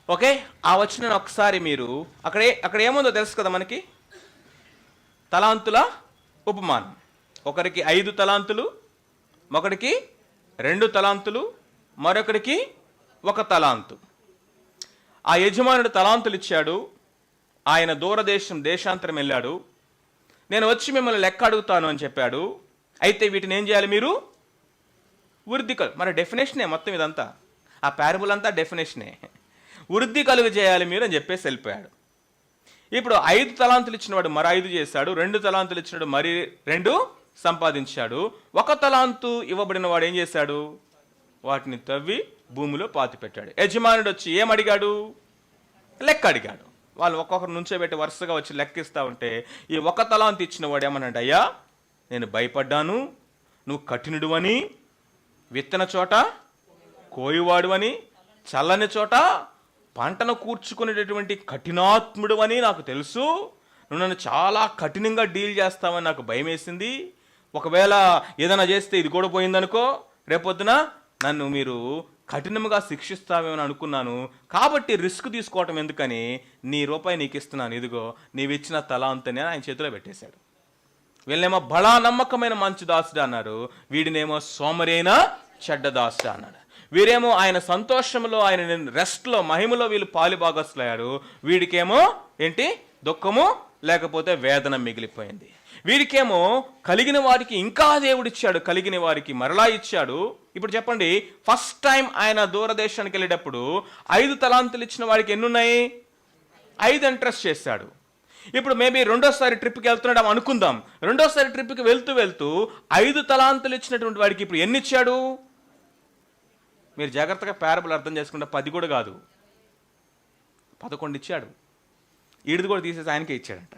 ఓకే, ఆ వచనం ఒకసారి మీరు అక్కడ ఏముందో తెలుసు కదా మనకి. తలాంతుల ఉపమానం. ఒకరికి 5 తలాంతులు, ఒకరికి 2 తలాంతులు, మరొకరికి 1 తలాంతు. ఆ యజమానుడు తలాంతులు ఇచ్చాడు. ఆయన దేశాంతరం వెళ్ళాడు. నేను వచ్చి మిమ్మల్ని లెక్క అడుగుతాను అని చెప్పాడు. అయితే వీటిని ఏం చేయాలి మీరు? వృద్ధి మన డెఫినేషనే మొత్తం ఇదంతా, ఆ ప్యారబుల్ అంతా డెఫినేషనే. వృద్ధి కలుగు చేయాలి మీరు అని చెప్పేసి వెళ్ళిపోయాడు. ఇప్పుడు 5 తలాంతులు ఇచ్చినవాడు మరి 5 చేశాడు, 2 తలాంతులు ఇచ్చినాడు మరి 2 సంపాదించాడు. 1 తలాంతు ఇవ్వబడిన వాడు ఏం చేశాడు? వాటిని తవ్వి భూమిలో పాతి పెట్టాడు. యజమానుడు వచ్చి ఏమడిగాడు? లెక్క అడిగాడు. వాళ్ళు ఒక్కొక్కరు నుంచోబెట్టి వరుసగా వచ్చి లెక్కిస్తూ ఉంటే ఈ 1 తలాంతు ఇచ్చిన వాడు ఏమన్నాడు? అయ్యా, నేను భయపడ్డాను, నువ్వు కఠినుడు అని, విత్తన చోట కోయివాడు అని, చల్లని చోట పంటను కూర్చుకునేటటువంటి కఠినాత్ముడు అని నాకు తెలుసు. నువ్వు నన్ను చాలా కఠినంగా డీల్ చేస్తావని నాకు భయం వేసింది. ఒకవేళ ఏదైనా చేస్తే ఇది కూడా పోయిందనుకో, రేపొద్దున నన్ను మీరు కఠినంగా శిక్షిస్తావేమని అనుకున్నాను. కాబట్టి రిస్క్ తీసుకోవటం ఎందుకని రూపాయి నీకు ఇస్తున్నాను, ఇదిగో నీవిచ్చిన తలాంతని ఆయన చేతిలో పెట్టేశాడు. వీళ్ళనేమో బలా నమ్మకమైన మంచి దాసుడు అన్నారు, వీడినేమో సోమరైన చెడ్డ దాసుడు అన్నాడు. వీరేమో ఆయన సంతోషంలో, ఆయన రెస్ట్లో, మహిమలో వీళ్ళు పాలుభాగస్తులయ్యారు. వీడికేమో ఏంటి దుఃఖము లేకపోతే వేదన మిగిలిపోయింది. వీడికేమో కలిగిన వారికి ఇంకా దేవుడిచ్చాడు, కలిగిన వారికి మరలా ఇచ్చాడు. ఇప్పుడు చెప్పండి, ఫస్ట్ టైం ఆయన దూరదేశానికి వెళ్ళేటప్పుడు 5 తలాంతులు ఇచ్చిన వాడికి ఎన్నున్నాయి? 5 ఇంట్రెస్ట్ చేశాడు. ఇప్పుడు మేబీ రెండోసారి ట్రిప్కి వెళ్తున్నాడు అనుకుందాం. రెండోసారి ట్రిప్కి వెళ్తూ వెళ్తూ 5 తలాంతులు ఇచ్చినటువంటి వాడికి ఇప్పుడు ఎన్ని ఇచ్చాడు? మీరు జాగ్రత్తగా పారబుల్ అర్థం చేసుకుంటే 10 కూడా కాదు, 11 ఇచ్చాడు. ఈడిది కూడా తీసేసి ఆయనకే ఇచ్చాడంట.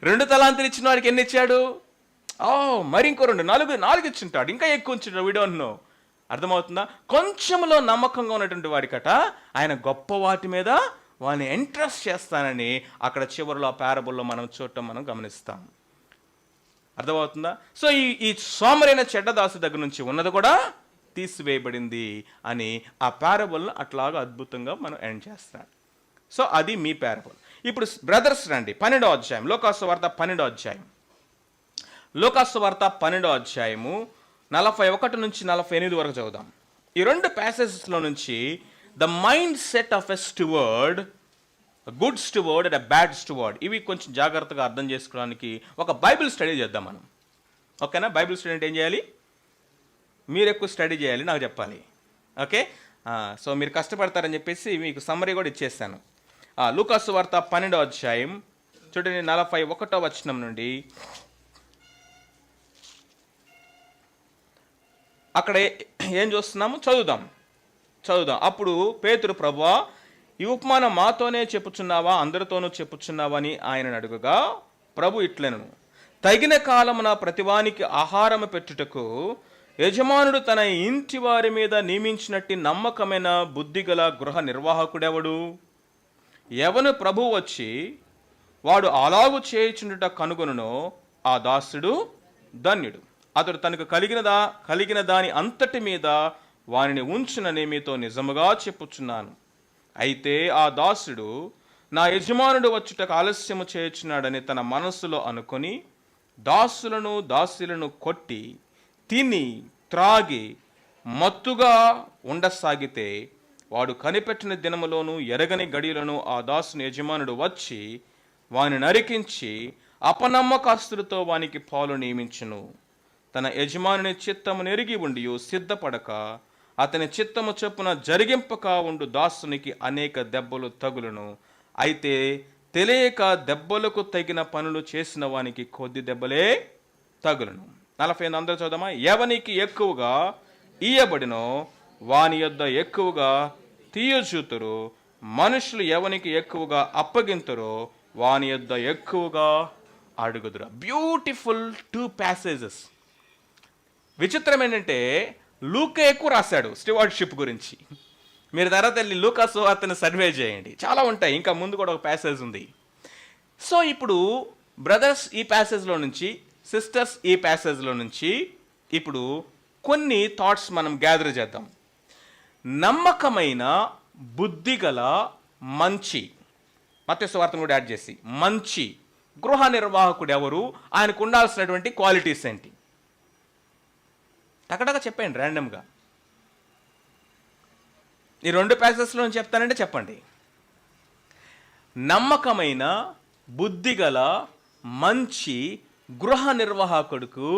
2 తలాంతులు ఇచ్చిన వాడికి ఎన్ని ఇచ్చాడు? మరి ఇంకో 2, 4 ఇచ్చింటాడు, ఇంకా ఎక్కువ ఇచ్చింటాడు. We don't know. అర్థమవుతుందా? కొంచెంలో నమ్మకంగా ఉన్నటువంటి వాడికట ఆయన గొప్ప వాటి మీద వాడిని ఇంట్రెస్ట్ చేస్తానని అక్కడ చివరిలో ఆ పారబుల్లో మనం చూడటం మనం గమనిస్తాం. అర్థమవుతుందా? సో ఈ సోమరైన చెడ్డదాసు దగ్గర నుంచి ఉన్నది కూడా తీసివేయబడింది అని ఆ పారబుల్ను అట్లాగా అద్భుతంగా మనం ఎండ్ చేస్తాం. సో అది మీ పారబుల్. ఇప్పుడు బ్రదర్స్ రండి, 12వ అధ్యాయం, లోకాసు వార్త 12వ అధ్యాయం. లోకాసు వార్త 12వ అధ్యాయము 41 నుంచి 48 వరకు చదువుదాం. ఈ 2 ప్యాసేజెస్లో నుంచి the mind set of a steward, good steward and a bad steward, ఇవి కొంచెం జాగ్రత్తగా అర్థం చేసుకోవడానికి ఒక బైబిల్ స్టడీ చేద్దాం మనం. ఓకేనా? బైబిల్ స్టడీ అంటే ఏం చేయాలి? మీరు ఎక్కువ స్టడీ చేయాలి, నాకు చెప్పాలి. ఓకే? సో మీరు కష్టపడతారని చెప్పేసి మీకు సమ్మరీ కూడా ఇచ్చేస్తాను. లూకాసు వార్త 12వ అధ్యాయం చూడండి, 41వ వచనం నుండి అక్కడ ఏం చూస్తున్నాము చదువుదాం. అప్పుడు పేతురు, ప్రభువా, ఈ ఉపమానం మాతోనే చెప్పుచున్నావా, అందరితోనూ చెప్పుచున్నావా అని ఆయనను అడుగగా, ప్రభు ఇట్లెను, తగిన కాలమున ప్రతివానికి ఆహారము పెట్టుటకు యజమానుడు తన ఇంటి వారి మీద నియమించినట్టి నమ్మకమైన బుద్ధిగల గృహ నిర్వాహకుడెవడు? ఎవను ప్రభు వచ్చి వాడు అలాగు చేయుచుండుట కనుగొనునో ఆ దాసుడు ధన్యుడు. అతడు తనకు కలిగిన దాని అంతటి మీద వానిని ఉంచునని మీతో నిజముగా చెప్పుచున్నాను. అయితే ఆ దాసుడు నా యజమానుడు వచ్చుటకు ఆలస్యము చేయుచున్నాడని తన మనస్సులో అనుకొని దాసులను కొట్టి తిని త్రాగి మత్తుగా ఉండసాగితే, వాడు కనిపెట్టిన దినములోను ఎరగని గడియలను ఆ దాసుని యజమానుడు వచ్చి వాని నరికించి అపనమ్మకస్తులతో వానికి పాలు నియమించును. తన యజమానుని చిత్తము నెరిగి ఉండి సిద్ధపడక అతని చిత్తము చొప్పున జరిగింపక ఉండు దాసునికి అనేక దెబ్బలు తగులును. అయితే తెలియక దెబ్బలకు తగిన పనులు చేసిన వానికి కొద్ది దెబ్బలే తగులును. 48 అందరూ చదువుదామా? ఎవనికి ఎక్కువగా ఇయ్యబడినో వాని యొద్ద ఎక్కువగా తీయచూతురు, మనుషులు ఎవనికి ఎక్కువగా అప్పగింతురో వాని యొద్ద ఎక్కువగా అడుగుదురు. Beautiful 2 passages. విచిత్రం ఏంటంటే లూకా ఎక్కువ రాశాడు స్టీవార్డ్షిప్ గురించి. మీరు తర్వాత వెళ్ళి లూకాసు అతను సర్వే చేయండి, చాలా ఉంటాయి. ఇంకా ముందు కూడా ఒక ప్యాసేజ్ ఉంది. సో ఇప్పుడు బ్రదర్స్ ఈ ప్యాసేజ్లో నుంచి, సిస్టర్స్ ఈ ప్యాసేజ్లో నుంచి ఇప్పుడు కొన్ని థాట్స్ మనం గ్యాదర్ చేద్దాం. నమ్మకమైన బుద్ధిగల మంచి, మత్తయి సువార్తను కూడా యాడ్ చేసి, మంచి గృహ నిర్వాహకుడు ఎవరు, ఆయనకు ఉండాల్సినటువంటి క్వాలిటీస్ ఏంటి? టకటగా చెప్పండి ర్యాండమ్గా. ఈ 2 ప్యాసేజ్లో చెప్తానంటే చెప్పండి. నమ్మకమైన బుద్ధిగల మంచి గృహ నిర్వాహకుడుకు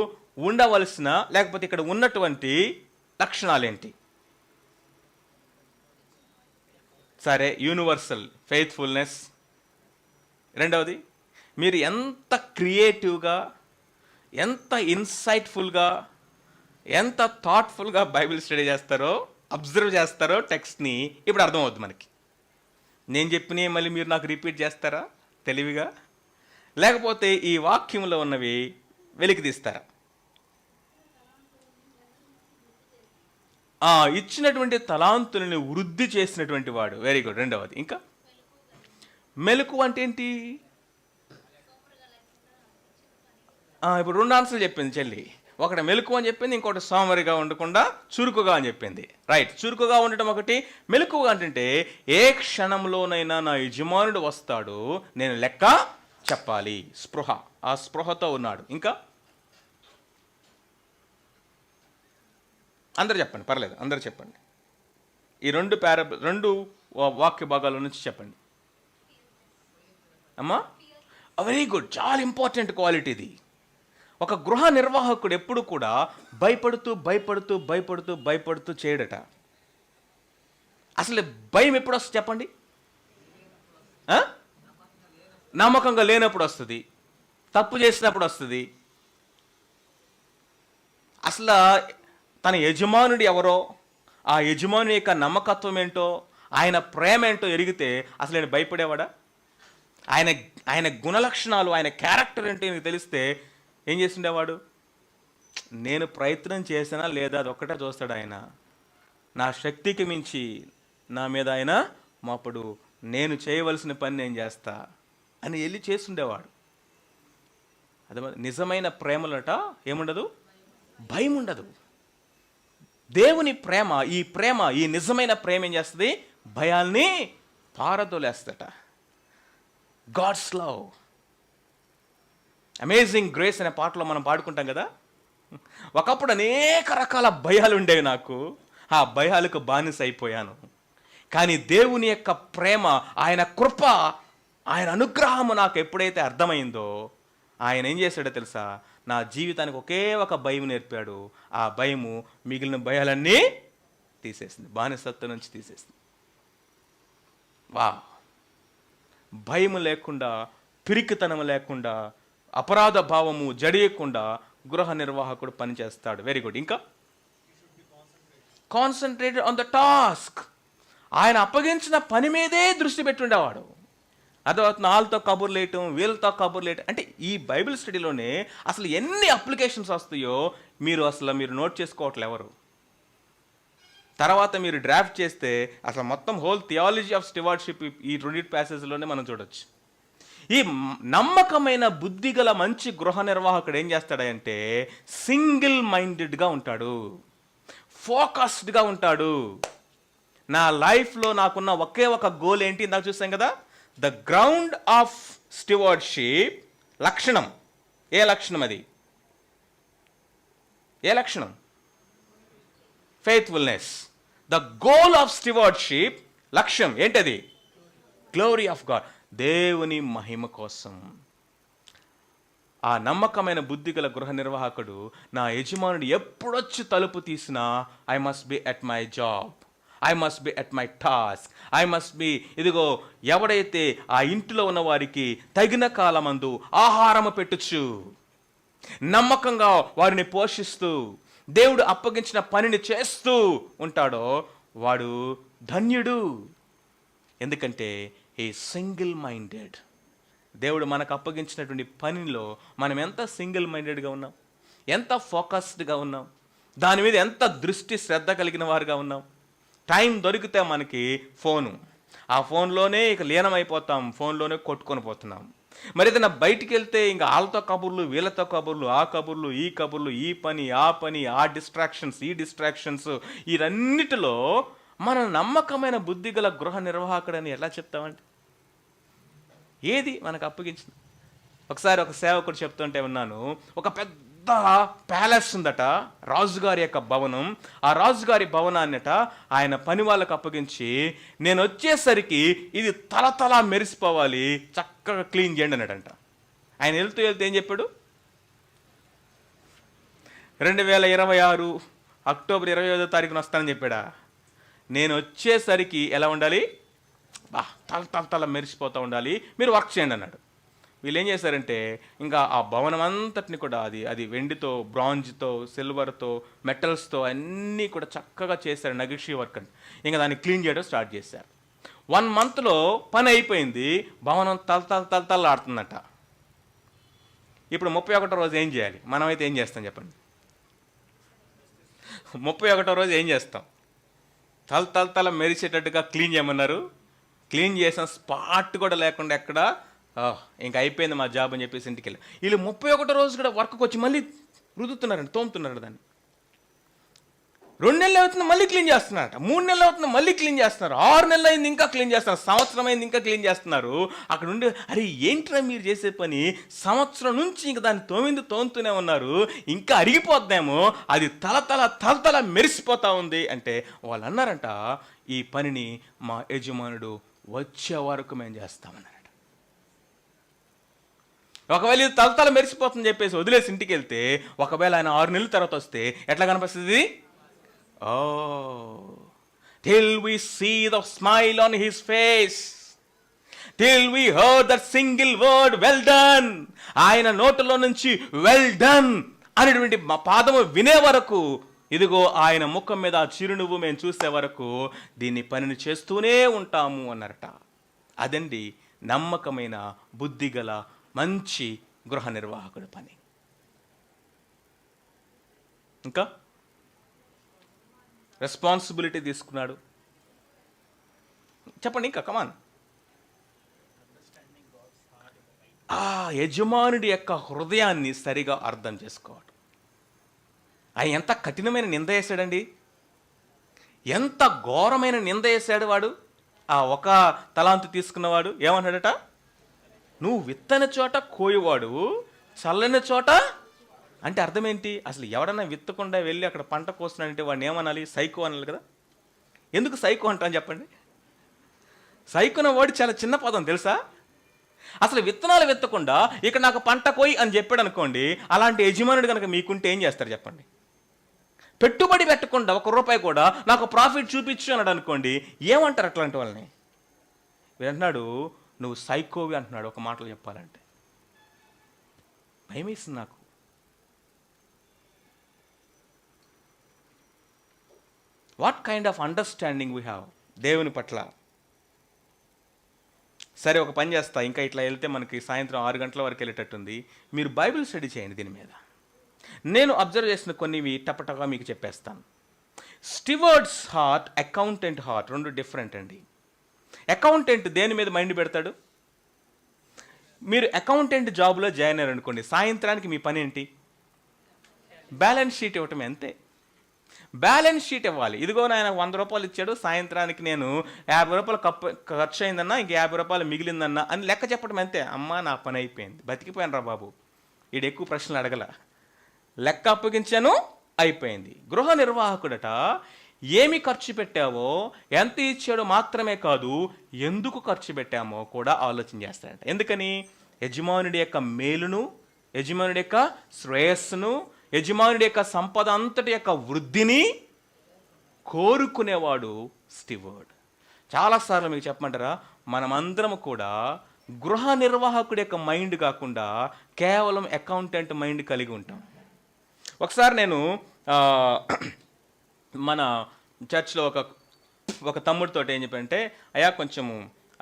ఉండవలసిన, లేకపోతే ఇక్కడ ఉన్నటువంటి లక్షణాలేంటి? సరే, యూనివర్సల్ ఫెయిత్ఫుల్నెస్. రెండవది, మీరు ఎంత క్రియేటివ్గా, ఎంత ఇన్సైట్ఫుల్గా, ఎంత థాట్ఫుల్గా బైబిల్ స్టడీ చేస్తారో, అబ్జర్వ్ చేస్తారో టెక్స్ట్ని, ఇప్పుడు అర్థమవుతుంది మనకి. నేను చెప్పినవి మళ్ళీ మీరు నాకు రిపీట్ చేస్తారా తెలివిగా, లేకపోతే ఈ వాక్యంలో ఉన్నవి వెలికి తీస్తారా? ఇచ్చినటువంటి తలాంతులను వృద్ధి చేసినటువంటి వాడు. Very good. రెండవది, ఇంకా మెలకువ అంటే ఏంటి? ఇప్పుడు 2 ఆన్సర్లు చెప్పింది చెల్లి. ఒకటి మెలకువ అని చెప్పింది, ఇంకోటి సోమరిగా ఉండకుండా చురుకుగా అని చెప్పింది. రైట్, చురుకుగా ఉండటం ఒకటి, మెలకువగా అంటే ఏ క్షణంలోనైనా నా యజమానుడు వస్తాడు, నేను లెక్క చెప్పాలి. స్పృహ, ఆ స్పృహతో ఉన్నాడు. ఇంకా అందరు చెప్పండి, పర్లేదు, అందరు చెప్పండి. ఈ రెండు వాక్య భాగాల నుంచి చెప్పండి అమ్మా. వెరీ గుడ్, చాలా ఇంపార్టెంట్ క్వాలిటీ ఇది. ఒక గృహ నిర్వాహకుడు ఎప్పుడు కూడా భయపడుతూ భయపడుతూ భయపడుతూ భయపడుతూ చేయడట. అసలు భయం ఎప్పుడు వస్తుంది చెప్పండి? నమ్మకంగా లేనప్పుడు వస్తుంది, తప్పు చేసినప్పుడు వస్తుంది. అసలు తన యజమానుడు ఎవరో, ఆ యజమాని యొక్క నమ్మకత్వం ఏంటో, ఆయన ప్రేమ ఏంటో ఎరిగితే అసలు ఆయన భయపడేవాడా? ఆయన గుణలక్షణాలు, ఆయన క్యారెక్టర్ ఏంటో నీకు తెలిస్తే ఏం చేస్తుండేవాడు? నేను ప్రయత్నం చేసినా లేదా అది ఒక్కటే చూస్తాడు ఆయన. నా శక్తికి మించి నా మీద ఆయన మోపడు, నేను చేయవలసిన పని నేను చేస్తా అని వెళ్ళి చేస్తుండేవాడు. అదే నిజమైన ప్రేమలట ఏముండదు, భయం ఉండదు. దేవుని ప్రేమ, ఈ నిజమైన ప్రేమ ఏం చేస్తుంది? భయాల్ని పారదోలేస్తట. గాడ్స్ లవ్, అమేజింగ్ గ్రేస్ అనే పాటలో మనం పాడుకుంటాం కదా. ఒకప్పుడు అనేక రకాల భయాలు ఉండేవి నాకు, ఆ భయాలకు బానిస అయిపోయాను. కానీ దేవుని యొక్క ప్రేమ, ఆయన కృప, ఆయన అనుగ్రహము నాకు ఎప్పుడైతే అర్థమైందో, ఆయన ఏం చేశాడో తెలుసా? నా జీవితానికి ఒకే ఒక భయం నేర్పాడు. ఆ భయము మిగిలిన భయాలన్నీ తీసేసింది, బానిసత్వం నుంచి తీసేసింది. భయము లేకుండా, పిరికితనం లేకుండా, అపరాధ భావము జడియకుండా గృహ నిర్వాహకుడు పనిచేస్తాడు. Very good. ఇంకా కాన్సన్ట్రేటెడ్ ఆన్ ద టాస్క్. ఆయన అప్పగించిన పని మీదే దృష్టి పెట్టుండేవాడు. అదో వాళ్ళతో కబుర్లు వేయటం, వీళ్ళతో కబుర్లు వేయటం. అంటే ఈ బైబిల్ స్టడీలోనే అసలు ఎన్ని అప్లికేషన్స్ వస్తాయో మీరు నోట్ చేసుకోవట్లే ఎవరు. తర్వాత మీరు డ్రాఫ్ట్ చేస్తే అసలు మొత్తం హోల్ థియాలజీ ఆఫ్ స్టివార్డ్షిప్ ఈ 2 ప్యాసేజ్లోనే మనం చూడొచ్చు. ఈ నమ్మకమైన బుద్ధిగల మంచి గృహ నిర్వాహకుడు ఏం చేస్తాడంటే సింగిల్ మైండెడ్గా ఉంటాడు, ఫోకస్డ్గా ఉంటాడు. నా లైఫ్లో నాకున్న ఒకే ఒక గోల్ ఏంటి? ఇందాక చూసాం కదా, ద గ్రౌండ్ ఆఫ్ స్టివార్డ్షిప్ లక్షణం. ఏ లక్షణం అది? ఏ లక్షణం? ఫెయిత్ఫుల్నెస్. ద గోల్ ఆఫ్ స్టివార్డ్షిప్ లక్ష్యం ఏంటది? గ్లోరీ ఆఫ్ గాడ్, దేవుని మహిమ కోసం. ఆ నమ్మకమైన బుద్ధి గల గృహ నిర్వాహకుడు, నా యజమానుడు ఎప్పుడొచ్చి తలుపు తీసినా I must be at my job, I must be at my task, I must be. ఇదిగో, ఎవడైతే ఆ ఇంటిలో ఉన్న వారికి తగిన కాలమందు ఆహారము పెట్టుచు, నమ్మకంగా వారిని పోషిస్తూ, దేవుడు అప్పగించిన పనిని చేస్తూ ఉంటాడో వాడు ధన్యుడు. ఎందుకంటే ఈ సింగిల్ మైండెడ్. దేవుడు మనకు అప్పగించినటువంటి పనిలో మనం ఎంత సింగిల్ మైండెడ్గా ఉన్నాం, ఎంత ఫోకస్డ్గా ఉన్నాం, దాని మీద ఎంత దృష్టి శ్రద్ధ కలిగిన వారుగా ఉన్నాం. టైం దొరికితే మనకి ఫోను, ఆ ఫోన్లోనే ఇక లీనమైపోతాం, ఫోన్లోనే కొట్టుకొని పోతున్నాం. మరి ఏదైనా బయటికి వెళ్తే ఇంకా వాళ్ళతో కబుర్లు, వీళ్ళతో కబుర్లు, ఆ కబుర్లు, ఈ కబుర్లు, ఈ పని, ఆ పని, ఆ డిస్ట్రాక్షన్స్, ఈ డిస్ట్రాక్షన్స్. ఇవన్నిటిలో మన నమ్మకమైన బుద్ధి గల గృహ నిర్వాహకుడని ఎలా చెప్తామంటే ఏది మనకు అప్పగించింది? ఒకసారి ఒక సేవకుడు చెప్తుంటే ఉన్నాను, ఒక పెద్ద ప్యాలెస్ ఉందట, రాజుగారి యొక్క భవనం. ఆ రాజుగారి భవనాన్నట ఆయన పని వాళ్ళకు అప్పగించి, నేను వచ్చేసరికి ఇది తలతలా మెరిసిపోవాలి, చక్కగా క్లీన్ చేయండి అన్నాడంట. ఆయన వెళ్తూ ఏం చెప్పాడు? 2026 అక్టోబర్ 25వ తారీఖున వస్తానని చెప్పాడా? నేను వచ్చేసరికి ఎలా ఉండాలి? తల మెరిసిపోతూ ఉండాలి, మీరు వర్క్ చేయండి అన్నాడు. వీళ్ళు ఏం చేశారంటే ఇంకా ఆ భవనం అంతటిని కూడా అది వెండితో, బ్రాంజ్తో, సిల్వర్తో, మెటల్స్తో అన్నీ కూడా చక్కగా చేశారు, నగిషి వర్క్ అని. ఇంకా దాన్ని క్లీన్ చేయడం స్టార్ట్ చేశారు. 1 monthలో పని అయిపోయింది, భవనం తల ఆడుతుందట. ఇప్పుడు 31వ రోజు ఏం చేయాలి? మనమైతే ఏం చేస్తాం చెప్పండి? 31వ రోజు ఏం చేస్తాం? తల మెరిసేటట్టుగా క్లీన్ చేయమన్నారు, క్లీన్ చేసిన స్పాట్ కూడా లేకుండా ఎక్కడ ఇంకా అయిపోయింది మా జాబ్ అని చెప్పేసి ఇంటికి వెళ్ళి వీళ్ళు 31 రోజు కూడా వర్క్కి వచ్చి మళ్ళీ రుద్దుతున్నారండి, తోముతున్నారు దాన్ని. 2 నెలలు అవుతుంది మళ్ళీ క్లీన్ చేస్తున్నారట, 3 నెలలు అవుతుంది మళ్ళీ క్లీన్ చేస్తున్నారు, 6 నెలలు అయింది ఇంకా క్లీన్ చేస్తున్నారు, సంవత్సరం అయింది ఇంకా క్లీన్ చేస్తున్నారు. అక్కడ ఉండి అరే ఏంట్రా మీరు చేసే పని, సంవత్సరం నుంచి ఇంకా దాన్ని తోముతూనే ఉన్నారు, ఇంకా అరిగిపోద్దేమో, అది తలతల మెరిసిపోతా ఉంది అంటే వాళ్ళు అన్నారంట, ఈ పనిని మా యజమానుడు వచ్చే వరకు మేము చేస్తామన్నారట. ఒకవేళ ఇది తలతల మెరిసిపోతుందని చెప్పేసి వదిలేసి ఇంటికి వెళ్తే, ఒకవేళ ఆయన 6 నెలల తర్వాత వస్తే ఎట్లా కనిపిస్తుంది? Till we see the smile on his face, till we heard that single word, well done, ఆయన నోటిలో నుంచి well done అనేటువంటి మా పాదము వినే వరకు, ఇదిగో ఆయన ముఖం మీద ఆ చిరునవ్వు మేము చూసే వరకు దీన్ని పనిని చేస్తూనే ఉంటాము అన్నారట. అదండి నమ్మకమైన బుద్ధిగల మంచి గృహ నిర్వాహకుడి పని. ఇంకా రెస్పాన్సిబిలిటీ తీసుకున్నాడు. చెప్పండి ఇంకా, కమాన్. ఆ యజమానుడి యొక్క హృదయాన్ని సరిగా అర్థం చేసుకోవడం. ఆయన ఎంత కఠినమైన నింద వేశాడండి, ఎంత ఘోరమైన నింద వేశాడు వాడు. ఆ ఒక తలాంతు తీసుకున్నవాడు ఏమన్నాడట, నువ్వు విత్తని చోట కోయవాడు, చల్లని చోట అంటే అర్థం ఏంటి? అసలు ఎవడన్నా విత్తకుండా వెళ్ళి అక్కడ పంట కోస్తున్నాడంటే వాడిని ఏమనాలి? సైకో అనాలి కదా. ఎందుకు సైకో అంటాను చెప్పండి? సైకో అనే వర్డ్ చాలా చిన్న పదం తెలుసా? అసలు విత్తనాలు విత్తకుండా ఇక్కడ నాకు పంట కోయి అని చెప్పాడు అనుకోండి, అలాంటి యజమానుడు కనుక మీకుంటే ఏం చేస్తారు చెప్పండి? పెట్టుబడి పెట్టకుండా ₹1 కూడా నాకు ప్రాఫిట్ చూపించు అన్నాడు అనుకోండి, ఏమంటారు అట్లాంటి వాళ్ళని? అంటున్నాడు నువ్వు సైకోవి అంటున్నాడు. ఒక మాటలో చెప్పాలంటే భయమేస్తుంది నాకు. What kind of understanding we have దేవుని పట్ల. సరే ఒక పని చేస్తా, ఇంకా ఇట్లా వెళ్తే మనకి సాయంత్రం 6 గంటల వరకు వెళ్ళేటట్టుంది. మీరు బైబిల్ స్టడీ చేయండి దీని మీద. నేను అబ్జర్వ్ చేసిన కొన్నివి టపటగా మీకు చెప్పేస్తాను. స్టివర్డ్స్ హార్ట్, అకౌంటెంట్ హార్ట్, 2 డిఫరెంట్ అండి. అకౌంటెంట్ దేని మీద మైండ్ పెడతాడు? మీరు అకౌంటెంట్ జాబ్లో జాయిన్ అయ్యారు అనుకోండి, సాయంత్రానికి మీ పని ఏంటి? బ్యాలెన్స్ షీట్ ఇవ్వటం. అంతే, బ్యాలెన్స్ షీట్ ఇవ్వాలి. ఇదిగో ఆయన ₹100 ఇచ్చాడు, సాయంత్రానికి నేను ₹50 ఖర్చు అయిందన్నా, ఇంక ₹50 మిగిలిందన్నా అని లెక్క చెప్పడం. అంతే. అమ్మా నా పని అయిపోయింది, బతికిపోయాను రా బాబు, ఈడు ఎక్కువ ప్రశ్నలు అడగల, లెక్క అప్పగించాను, అయిపోయింది. గృహ నిర్వాహకుడట ఏమి ఖర్చు పెట్టావో, ఎంత ఇచ్చాడో మాత్రమే కాదు, ఎందుకు ఖర్చు పెట్టామో కూడా ఆలోచన చేస్తాడట. ఎందుకని? యజమానుడి యొక్క మేలును, యజమానుడి యొక్క శ్రేయస్సును, యజమానుడి యొక్క సంపద అంతటి యొక్క వృద్ధిని కోరుకునేవాడు స్టివర్డ్. చాలాసార్లు మీకు చెప్పమంటారా, మనమందరం కూడా గృహ నిర్వాహకుడి యొక్క మైండ్ కాకుండా కేవలం అకౌంటెంట్ మైండ్ కలిగి ఉంటాం. ఒకసారి నేను మన చర్చ్లో ఒక తమ్ముడితో ఏం చెప్పానంటే, అయ్యా కొంచెము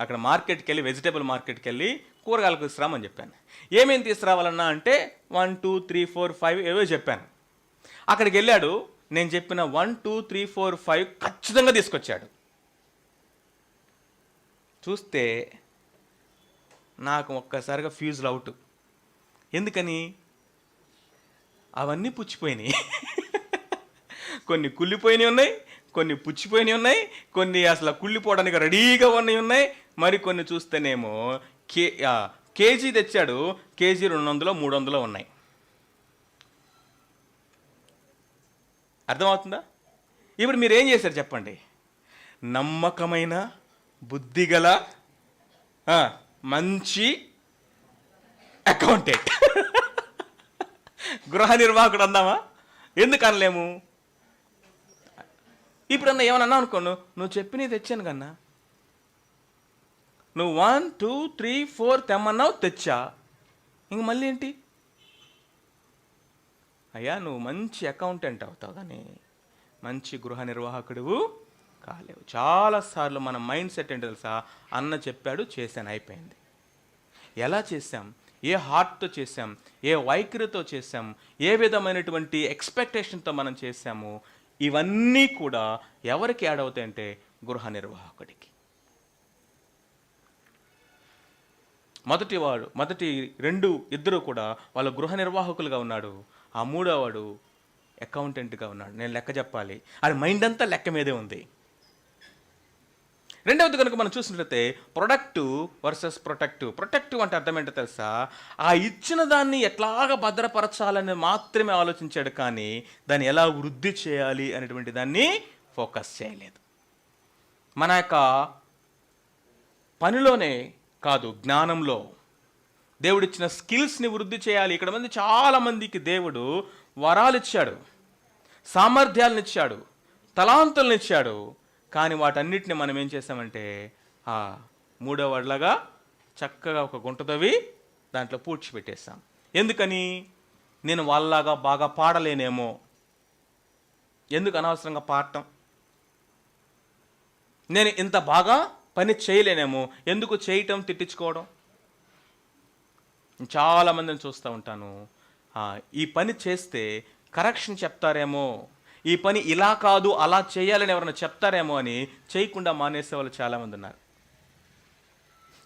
అక్కడ మార్కెట్కి వెళ్ళి, వెజిటేబుల్ మార్కెట్కి వెళ్ళి కూరగాయలకు తీసుకురామని చెప్పాను. ఏమేమి తీసుకురావాలన్నా అంటే 1 2 3 4 5 ఏవో చెప్పాను. అక్కడికి వెళ్ళాడు, నేను చెప్పిన 1 2 3 4 5 ఖచ్చితంగా తీసుకొచ్చాడు. చూస్తే నాకు ఒక్కసారిగా ఫ్యూజులు అవుట్. ఎందుకని? అవన్నీ పుచ్చిపోయినాయి. కొన్ని కుళ్ళిపోయినవి ఉన్నాయి, కొన్ని పుచ్చిపోయినవి ఉన్నాయి, కొన్ని అసలు కుళ్ళిపోవడానికి రెడీగా ఉన్నాయి, మరి కొన్ని చూస్తేనేమో కేజీ తెచ్చాడు, కేజీ 200 300 ఉన్నాయి. అర్థమవుతుందా? ఇప్పుడు మీరు ఏం చేశారు చెప్పండి? నమ్మకమైన బుద్ధిగల మంచి అకౌంటెంట్, గృహ నిర్వాహకుడు అందామా? ఎందుకు అనలేము? ఇప్పుడన్నా ఏమన్నా అన్నావు అనుకోను, నువ్వు చెప్పి తెచ్చాను కన్నా, నువ్వు 1 2 3 4 తెమ్మన్నావు, తెచ్చా, ఇంక మళ్ళీ ఏంటి? అయ్యా నువ్వు మంచి అకౌంటెంట్ అవుతావు కానీ మంచి గృహ నిర్వాహకుడువు కాలేవు. చాలాసార్లు మన మైండ్ సెట్ ఏంటో తెలుసా? అన్న చెప్పాడు, చేశాను, అయిపోయింది. ఎలా చేశాం? ఏ హార్ట్తో చేశాం? ఏ వైఖరితో చేశాం? ఏ విధమైనటువంటి ఎక్స్పెక్టేషన్తో మనం చేశాము? ఇవన్నీ కూడా ఎవరికి యాడ్ అవుతాయంటే గృహ నిర్వాహకుడికి. మొదటి ఇద్దరు కూడా వాళ్ళ గృహ నిర్వాహకులుగా ఉన్నాడు. ఆ మూడోవాడు అకౌంటెంట్గా ఉన్నాడు. నేను లెక్క చెప్పాలి, అది మైండ్ అంతా లెక్క మీదే ఉంది. రెండవది కనుక మనం చూసినట్లయితే ప్రొడక్టివ్ వర్సెస్ ప్రొటెక్టివ్. ప్రొటెక్టివ్ అంటే అర్థం ఏంటో తెలుసా? ఆ ఇచ్చిన దాన్ని ఎట్లాగా భద్రపరచాలని మాత్రమే ఆలోచించాడు, కానీ దాన్ని ఎలా వృద్ధి చేయాలి అనేటువంటి దాన్ని ఫోకస్ చేయలేదు. మన యొక్క పనిలోనే కాదు, జ్ఞానంలో దేవుడిచ్చిన స్కిల్స్ని వృద్ధి చేయాలి. ఇక్కడ చాలామందికి దేవుడు వరాలు ఇచ్చాడు, సామర్థ్యాలను ఇచ్చాడు, తలాంతులను ఇచ్చాడు, కానీ వాటన్నిటిని మనం ఏం చేసామంటే మూడో వాడిలాగా చక్కగా ఒక గుంట తవ్వి దాంట్లో పూడ్చిపెట్టేస్తాం. ఎందుకని? నేను వాళ్ళలాగా బాగా పాడలేనేమో. ఎందుకు అనవసరంగా పాడటం? నేను ఇంత బాగా పని చేయలేనేమో, ఎందుకు చేయటం, తిట్టించుకోవడం? చాలామందిని చూస్తూ ఉంటాను, ఈ పని చేస్తే కరెక్షన్ చెప్తారేమో, ఈ పని ఇలా కాదు అలా చేయాలని ఎవరైనా చెప్తారేమో అని చేయకుండా మానేసే వాళ్ళు చాలామంది ఉన్నారు.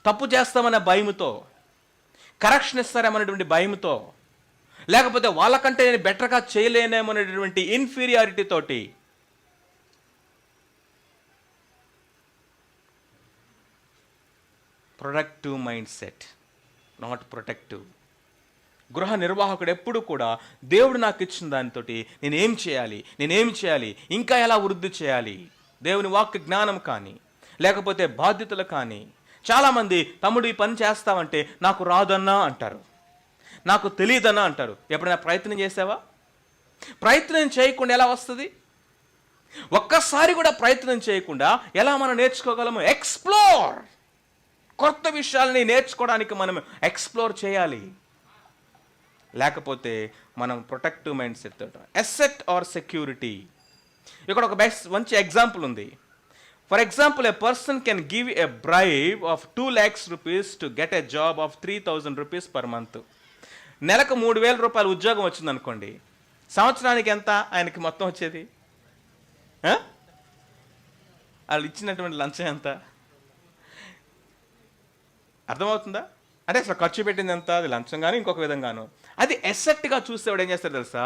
తప్పు చేస్తామనే భయంతో, కరెక్షన్ ఇస్తారేమనేటువంటి భయంతో, లేకపోతే వాళ్ళకంటే నేను బెటర్గా చేయలేనేమనేటువంటి ఇన్ఫీరియారిటీ తోటి productive mind set, not protective. గృహ నిర్వాహకుడు ఎప్పుడు కూడా దేవుడు నాకు ఇచ్చిన దానితో నేనేం చేయాలి, ఇంకా ఎలా వృద్ధి చేయాలి, దేవుని వాక్య జ్ఞానం కానీ లేకపోతే బాధ్యతలు కానీ. చాలామంది తమ్ముడు ఈ పని చేస్తావంటే నాకు రాదన్నా అంటారు, నాకు తెలియదన్నా అంటారు. ఎప్పుడైనా ప్రయత్నం చేసావా? ప్రయత్నం చేయకుండా ఎలా వస్తుంది? ఒక్కసారి కూడా ప్రయత్నం చేయకుండా ఎలా మనం నేర్చుకోగలము? ఎక్స్ప్లోర్. కొత్త విషయాలని నేర్చుకోవడానికి మనం ఎక్స్ప్లోర్ చేయాలి. లేకపోతే మనం ప్రొటెక్టివ్ మైండ్ సెట్ ఉంటాం. Asset or security. ఇక్కడ ఒక మంచి ఎగ్జాంపుల్ ఉంది. For example, a person can give a bribe of 2 lakhs rupees to get a job of 3,000 rupees per month. నెలకు 3,000 రూపాయలు ఉద్యోగం వచ్చింది అనుకోండి, సంవత్సరానికి ఎంత ఆయనకి మొత్తం వచ్చేది? వాళ్ళు ఇచ్చినటువంటి లంచం ఎంత? అర్థమవుతుందా? అంటే అసలు ఖర్చు పెట్టింది ఎంత? అది లంచం కానీ ఇంకొక విధంగాను. అది ఎసెట్గా చూసేవాడు ఏం చేస్తాడు తెలుసా?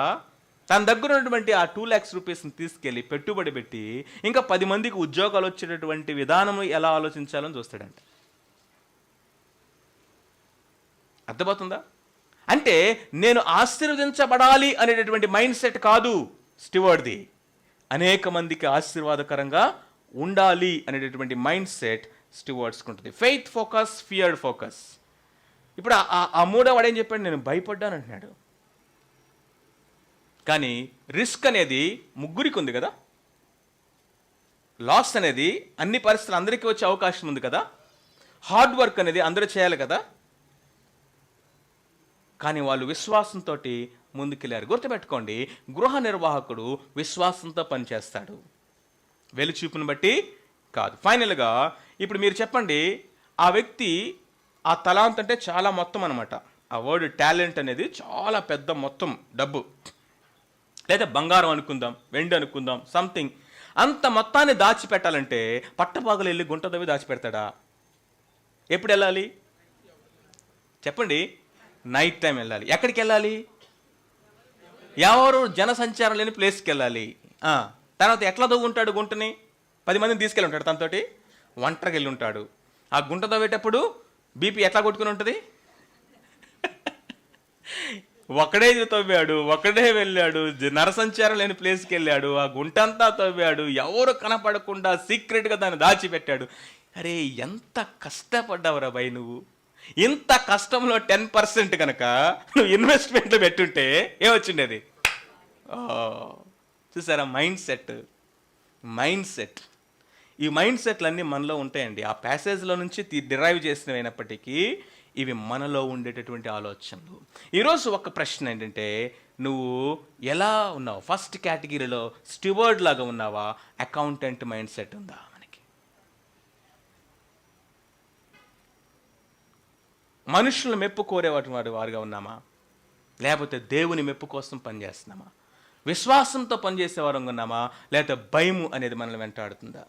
తన దగ్గర ఉన్నటువంటి ఆ 2 lakhs రూపీస్ని తీసుకెళ్ళి పెట్టుబడి పెట్టి ఇంకా 10 మందికి ఉద్యోగాలు వచ్చేటటువంటి విధానం ఎలా ఆలోచించాలని చూస్తాడంట. అర్థమవుతుందా? అంటే నేను ఆశీర్వదించబడాలి అనేటటువంటి మైండ్ సెట్ కాదు స్టివర్డ్ది, అనేక మందికి ఆశీర్వాదకరంగా ఉండాలి అనేటటువంటి మైండ్ సెట్ స్టివర్డ్స్కి ఉంటుంది. Faith focus, feared focus. ఇప్పుడు ఆ మూడోవాడు ఏం చెప్పాడు? నేను భయపడ్డాను అంటున్నాడు. కానీ రిస్క్ అనేది ముగ్గురికి ఉంది కదా, లాస్ అనేది అన్ని పరిస్థితులు అందరికీ వచ్చే అవకాశం ఉంది కదా, హార్డ్ వర్క్ అనేది అందరూ చేయాలి కదా. కానీ వాళ్ళు విశ్వాసంతో ముందుకెళ్ళారు. గుర్తుపెట్టుకోండి, గృహ నిర్వాహకుడు విశ్వాసంతో పనిచేస్తాడు, వెలుచూపును బట్టి కాదు. ఫైనల్గా ఇప్పుడు మీరు చెప్పండి, ఆ వ్యక్తి ఆ తలాంత్ అంటే చాలా మొత్తం అనమాట. ఆ వర్డ్ టాలెంట్ అనేది చాలా పెద్ద మొత్తం డబ్బు, లేదా బంగారం అనుకుందాం, వెండి అనుకుందాం, సంథింగ్. అంత మొత్తాన్ని దాచిపెట్టాలంటే పట్టపాగలు వెళ్ళి గుంట తవ్వి దాచిపెడతాడా? ఎప్పుడు వెళ్ళాలి చెప్పండి? నైట్ టైం వెళ్ళాలి. ఎక్కడికి వెళ్ళాలి? ఎవరు జనసంచారం లేని ప్లేస్కి వెళ్ళాలి. తర్వాత ఎట్లా తవ్వుంటాడు గుంటని? 10 మందిని తీసుకెళ్ళి ఉంటాడు, తనతోటి ఒంటరికి వెళ్ళి ఉంటాడు. ఆ గుంట తవ్వేటప్పుడు బీపీ ఎట్లా కొట్టుకుని ఉంటుంది? ఒకడే తవ్వాడు, ఒకడే వెళ్ళాడు, నరసంచారం లేని ప్లేస్కి వెళ్ళాడు, ఆ గుంటంతా తవ్వాడు, ఎవరు కనపడకుండా సీక్రెట్గా దాన్ని దాచిపెట్టాడు. అరే ఎంత కష్టపడ్డావురా భయ్ నువ్వు. ఇంత కష్టంలో 10% కనుక నువ్వు ఇన్వెస్ట్మెంట్లో పెట్టుంటే ఏమొచ్చిండేది? చూసారా? Mind set. ఈ మైండ్ సెట్లన్నీ మనలో ఉంటాయండి. ఆ ప్యాసేజ్లో నుంచి డిరైవ్ చేసినవైనప్పటికీ ఇవి మనలో ఉండేటటువంటి ఆలోచనలు. ఈరోజు ఒక ప్రశ్న ఏంటంటే, నువ్వు ఎలా ఉన్నావు? ఫస్ట్ కేటగిరీలో స్టివర్డ్ లాగా ఉన్నావా? అకౌంటెంట్ మైండ్ సెట్ ఉందా మనకి? మనుషులు మెప్పు కోరేవాటి వారుగా ఉన్నామా? లేకపోతే దేవుని మెప్పు కోసం పనిచేస్తున్నామా? విశ్వాసంతో పనిచేసే వారంగా ఉన్నామా? లేకపోతే భయము అనేది మనల్ని వెంటాడుతుందా?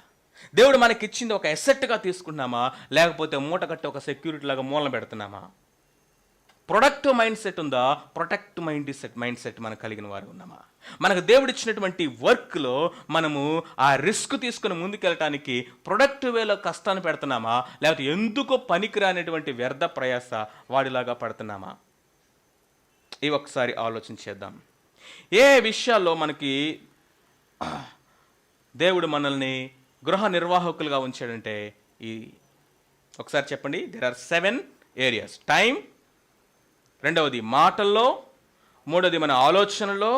దేవుడు మనకి ఇచ్చింది ఒక ఎసెట్గా తీసుకున్నామా, లేకపోతే మూట కట్టి ఒక సెక్యూరిటీ లాగా మూలన పెడుతున్నామా? ప్రొడక్టివ్ మైండ్ సెట్ ఉందా, ప్రొటెక్ట్ మైండ్ సెట్ మనకు కలిగిన వారు ఉన్నామా? మనకు దేవుడు ఇచ్చినటువంటి వర్క్లో మనము ఆ రిస్క్ తీసుకుని ముందుకెళ్ళటానికి ప్రొడక్టివ్ వేలో కష్టాన్ని పెడుతున్నామా, లేకపోతే ఎందుకో పనికిరానటువంటి వ్యర్థ ప్రయాస వాడిలాగా పడుతున్నామా? ఇవి ఒకసారి ఆలోచించేద్దాం. ఏ విషయాల్లో మనకి దేవుడు మనల్ని గృహ నిర్వాహకులుగా ఉంచాడంటే ఈ ఒకసారి చెప్పండి. There are 7 areas. టైం, రెండవది మాటల్లో, మూడవది మన ఆలోచనలో,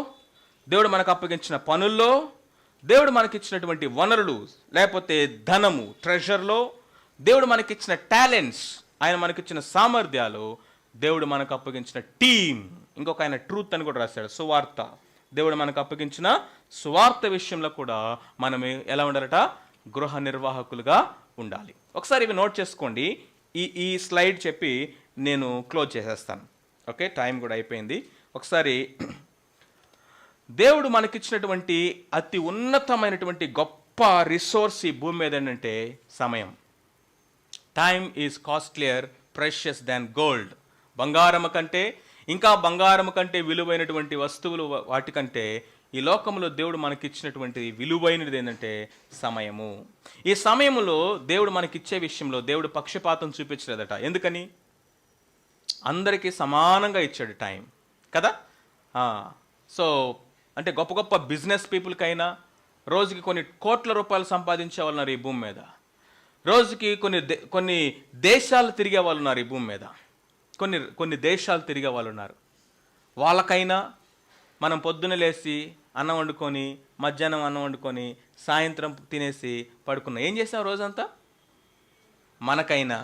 దేవుడు మనకు అప్పగించిన పనుల్లో, దేవుడు మనకిచ్చినటువంటి వనరులు లేకపోతే ధనము ట్రెజర్లో, దేవుడు మనకిచ్చిన టాలెంట్స్, ఆయన మనకిచ్చిన సామర్థ్యాలు, దేవుడు మనకు అప్పగించిన టీం, ఇంకొక ఆయన ట్రూత్ అని కూడా రాశాడు, సువార్త. దేవుడు మనకు అప్పగించిన సువార్త విషయంలో కూడా మనం ఎలా ఉండాలట? గృహ నిర్వాహకులుగా ఉండాలి. ఒకసారి ఇవి నోట్ చేసుకోండి. ఈ స్లైడ్ చెప్పి నేను క్లోజ్ చేసేస్తాను. ఓకే, టైం కూడా అయిపోయింది. ఒకసారి దేవుడు మనకిచ్చినటువంటి అతి ఉన్నతమైనటువంటి గొప్ప రిసోర్స్ ఈ భూమి మీద ఏంటంటే సమయం. Time is costlier precious than gold. బంగారము కంటే, ఇంకా బంగారము కంటే విలువైనటువంటి వస్తువులు వాటికంటే ఈ లోకంలో దేవుడు మనకిచ్చినటువంటి విలువైనది ఏంటంటే సమయము. ఈ సమయంలో దేవుడు మనకిచ్చే విషయంలో దేవుడు పక్షపాతం చూపించలేదట. ఎందుకని? అందరికీ సమానంగా ఇచ్చాడు టైం కదా. సో అంటే గొప్ప గొప్ప బిజినెస్ పీపుల్కైనా రోజుకి కొన్ని కోట్ల రూపాయలు సంపాదించే వాళ్ళు ఉన్నారు ఈ భూమి మీద. రోజుకి కొన్ని దేశాలు తిరిగే వాళ్ళు ఉన్నారు ఈ భూమి మీద. కొన్ని దేశాలు తిరిగే వాళ్ళు ఉన్నారు. వాళ్ళకైనా మనం పొద్దున లేచి అన్నం వండుకొని, మధ్యాహ్నం అన్నం వండుకొని, సాయంత్రం తినేసి పడుకున్నాం. ఏం చేసాం రోజంతా? మనకైనా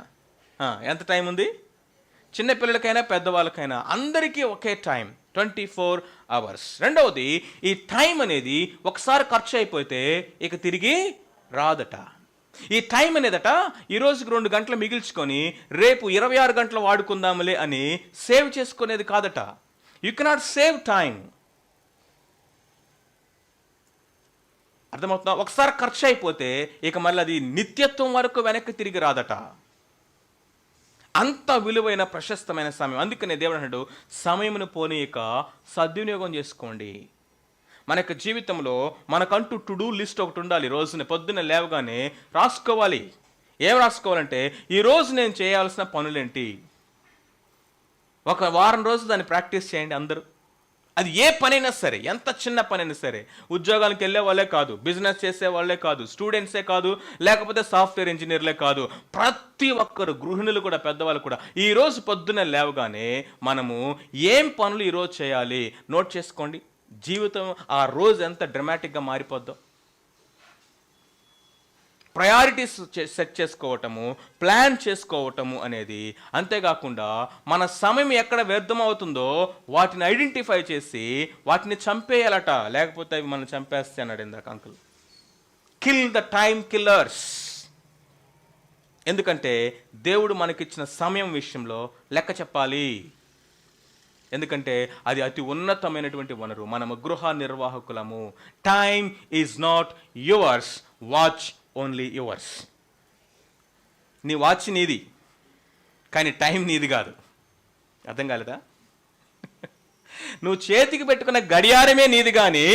ఎంత టైం ఉంది? చిన్నపిల్లలకైనా పెద్దవాళ్ళకైనా అందరికీ ఒకే టైం, 24 hours. రెండవది, ఈ టైం అనేది ఒకసారి ఖర్చు అయిపోతే ఇక తిరిగి రాదట. ఈ టైం అనేదట ఈ రోజుకి 2 గంటలు మిగిల్చుకొని రేపు 26 గంటలు వాడుకుందాములే అని సేవ్ చేసుకునేది కాదట. You cannot save time. అర్థమవుతుందా? ఒకసారి ఖర్చు అయిపోతే ఇక మళ్ళీ అది నిత్యత్వం వరకు వెనక్కి తిరిగి రాదట. అంత విలువైన ప్రశస్తమైన సమయం. అందుకనే దేవుడు అన్నాడు, సమయమును పోనీయక సద్వినియోగం చేసుకోండి. మన యొక్క జీవితంలో మనకంటూ టు డూ లిస్ట్ ఒకటి ఉండాలి. రోజున పొద్దున్న లేవగానే రాసుకోవాలి. ఏం రాసుకోవాలంటే ఈరోజు నేను చేయాల్సిన పనులేంటి. ఒక వారం రోజులు దాన్ని ప్రాక్టీస్ చేయండి అందరూ. అది ఏ పనైనా సరే, ఎంత చిన్న పనైనా సరే. ఉద్యోగాలకు వెళ్ళే వాళ్ళే కాదు, బిజినెస్ చేసే వాళ్ళే కాదు, స్టూడెంట్సే కాదు, లేకపోతే సాఫ్ట్వేర్ ఇంజనీర్లే కాదు, ప్రతి ఒక్కరు, గృహిణులు కూడా, పెద్దవాళ్ళు కూడా ఈరోజు పొద్దున్న లేవగానే మనము ఏం పనులు ఈరోజు చేయాలి నోట్ చేసుకోండి. జీవితం ఆ రోజు ఎంత డ్రమాటిక్గా మారిపోద్దో. ప్రయారిటీస్ సెట్ చేసుకోవటము, ప్లాన్ చేసుకోవటము అనేది. అంతేకాకుండా మన సమయం ఎక్కడ వ్యర్థం అవుతుందో వాటిని ఐడెంటిఫై చేసి వాటిని చంపేయాలట, లేకపోతే అవి మనం చంపేస్తే అన్నాడు ఇందాక uncle. Kill the time killers. ఎందుకంటే దేవుడు మనకిచ్చిన సమయం విషయంలో లెక్క చెప్పాలి. ఎందుకంటే అది అతి ఉన్నతమైనటువంటి వనరు. మనము గృహ నిర్వాహకులము. Time is not yours, watch only yours. నీ వాచ్ నీది, కానీ టైం నీది కాదు. అర్థం కాలేదా? నువ్వు చేతికి పెట్టుకున్న గడియారమే నీది, కానీ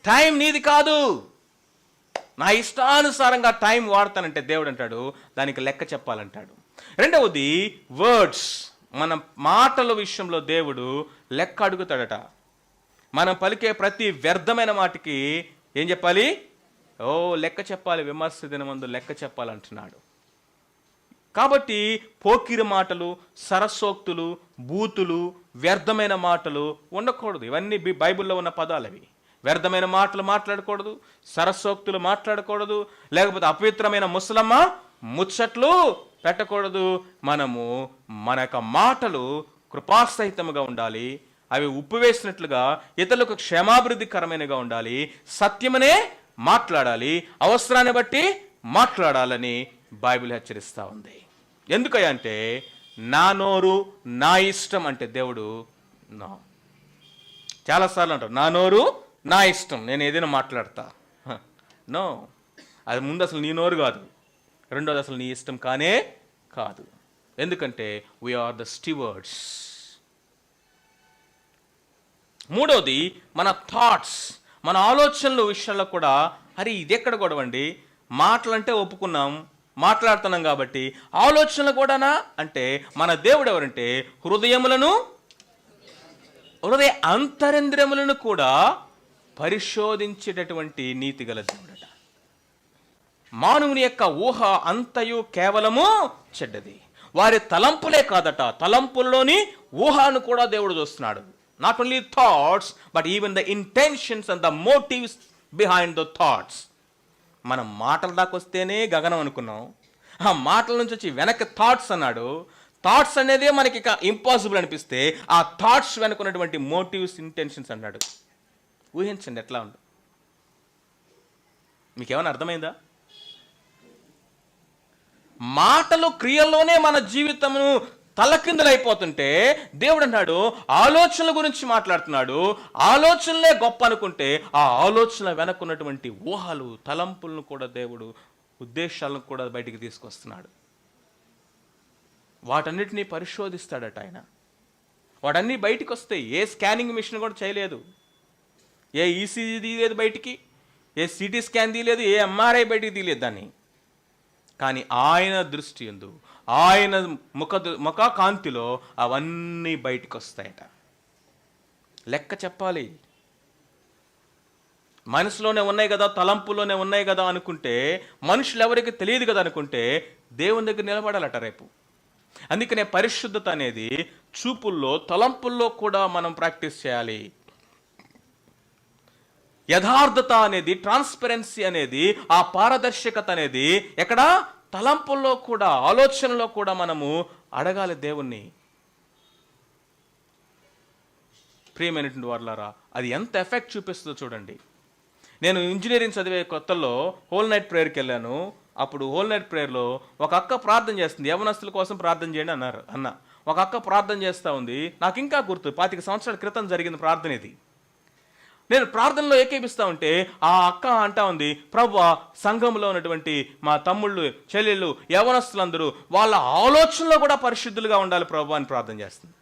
టైం నీది కాదు. నా ఇష్టానుసారంగా టైం వాడతానంటే దేవుడు అంటాడు దానికి లెక్క చెప్పాలంటాడు. రెండవది వర్డ్స్. మన మాటల విషయంలో దేవుడు లెక్క అడుగుతాడట. మనం పలికే ప్రతి వ్యర్థమైన మాటకి ఏం చెప్పాలి? లెక్క చెప్పాలి. విమర్శ దినమందు లెక్క చెప్పాలంటున్నాడు. కాబట్టి పోకిరి మాటలు, సరస్సోక్తులు, బూతులు, వ్యర్థమైన మాటలు ఉండకూడదు. ఇవన్నీ బైబిల్లో ఉన్న పదాలు. అవి వ్యర్థమైన మాటలు మాట్లాడకూడదు, సరస్సోక్తులు మాట్లాడకూడదు, లేకపోతే అపవిత్రమైన ముసలమ్మ ముచ్చట్లు పెట్టకూడదు. మనము మన యొక్క మాటలు కృపాసహితముగా ఉండాలి. అవి ఉప్పు వేసినట్లుగా ఇతరులకు క్షేమాభివృద్ధికరమైనగా ఉండాలి. సత్యమనే మాట్లాడాలి, అవసరాన్ని బట్టి మాట్లాడాలని బైబిల్ హెచ్చరిస్తూ ఉంది. ఎందుకయ్యా అంటే నా నోరు నా ఇష్టం అంటే దేవుడు చాలాసార్లు అంటారు, నా నోరు నా ఇష్టం, నేను ఏదైనా మాట్లాడతా. నో, అది ముందు అసలు నీ నోరు కాదు, రెండోది అసలు నీ ఇష్టం కానే కాదు. ఎందుకంటే వీఆర్ ద స్టీవర్డ్స్. మూడోది మన థాట్స్, మన ఆలోచనల విషయంలో కూడా అరే ఇది ఎక్కడ గొడవండి, మాటలంటే ఒప్పుకున్నాం, మాట్లాడుతున్నాం కాబట్టి ఆలోచనలు కూడానా అంటే మన దేవుడు ఎవరంటే హృదయ అంతరింద్రియములను కూడా పరిశోధించేటటువంటి నీతి గల దేవుడట. మానవుని యొక్క ఊహ అంతయు కేవలము చెడ్డది. వారి తలంపులే కాదట, తలంపుల్లోని ఊహను కూడా దేవుడు చూస్తున్నాడు. Not only thoughts but even the intentions and the motifs behind the thoughts. మనం మాటల దాకా వస్తేనే గగనం అనుకున్నాం, ఆ మాటల నుంచి వచ్చి వెనక్కి థాట్స్ అన్నాడు. థాట్స్ అనేదే మనకి ఇక ఇంపాసిబుల్ అనిపిస్తే ఆ థాట్స్ వెనుకున్నటువంటి మోటివ్స్, ఇంటెన్షన్స్ అన్నాడు. ఊహించండి ఎట్లా ఉంది. మీకేమైనా అర్థమైందా? మాటలు క్రియల్లోనే మన జీవితము తలకిందులైపోతుంటే దేవుడు అన్నాడు ఆలోచనల గురించి మాట్లాడుతున్నాడు. ఆలోచనలే గొప్ప అనుకుంటే ఆ ఆలోచనల వెనకున్నటువంటి ఊహలు, తలంపులను కూడా దేవుడు, ఉద్దేశాలను కూడా బయటికి తీసుకొస్తున్నాడు. వాటన్నిటినీ పరిశోధిస్తాడట ఆయన. వాటన్నీ బయటికి వస్తాయి. ఏ స్కానింగ్ మిషన్ కూడా చేయలేదు, ఏ ఈసీజీ తీయలేదు బయటికి, ఏ సిటీ స్కాన్ తీయలేదు, ఏ ఎంఆర్ఐ బయటికి తీయలేదు దాన్ని. కానీ ఆయన దృష్టి యందు, ఆయన ముఖ కాంతిలో అవన్నీ బయటికి వస్తాయట. లెక్క చెప్పాలి. మనసులోనే ఉన్నాయి కదా, తలంపులోనే ఉన్నాయి కదా అనుకుంటే, మనుషులు ఎవరికి తెలియదు కదా అనుకుంటే దేవుని దగ్గర నిలబడాలట రేపు. అందుకనే పరిశుద్ధత అనేది చూపుల్లో, తలంపుల్లో కూడా మనం ప్రాక్టీస్ చేయాలి. యథార్థత అనేది, ట్రాన్స్పరెన్సీ అనేది, ఆ పారదర్శకత అనేది ఎక్కడ? తలంపుల్లో కూడా, ఆలోచనలో కూడా మనము అడగాలి దేవుణ్ణి. ప్రియమైనటువంటి వారులారా, అది ఎంత ఎఫెక్ట్ చూపిస్తుందో చూడండి. నేను ఇంజనీరింగ్ చదివే కొత్తల్లో హోల్ నైట్ ప్రేయర్కి వెళ్ళాను. అప్పుడు హోల్ నైట్ ప్రేయర్లో ఒక అక్క ప్రార్థన చేస్తుంది. యవనస్తుల కోసం ప్రార్థన చేయండి అన్న ఒక అక్క ప్రార్థన చేస్తూ ఉంది. నాకు ఇంకా గుర్తు, 25 సంవత్సరాల క్రితం జరిగిన ప్రార్థన ఇది. నేను ప్రార్థనలో ఏకీపిస్తూ ఉంటే ఆ అక్క అంటా ఉంది, ప్రభువా సంఘంలో ఉన్నటువంటి మా తమ్ముళ్ళు, చెల్లెళ్ళు, యవనస్తులందరూ వాళ్ళ ఆలోచనలో కూడా పరిశుద్ధులుగా ఉండాలి ప్రభువా అని ప్రార్థన చేస్తుంది.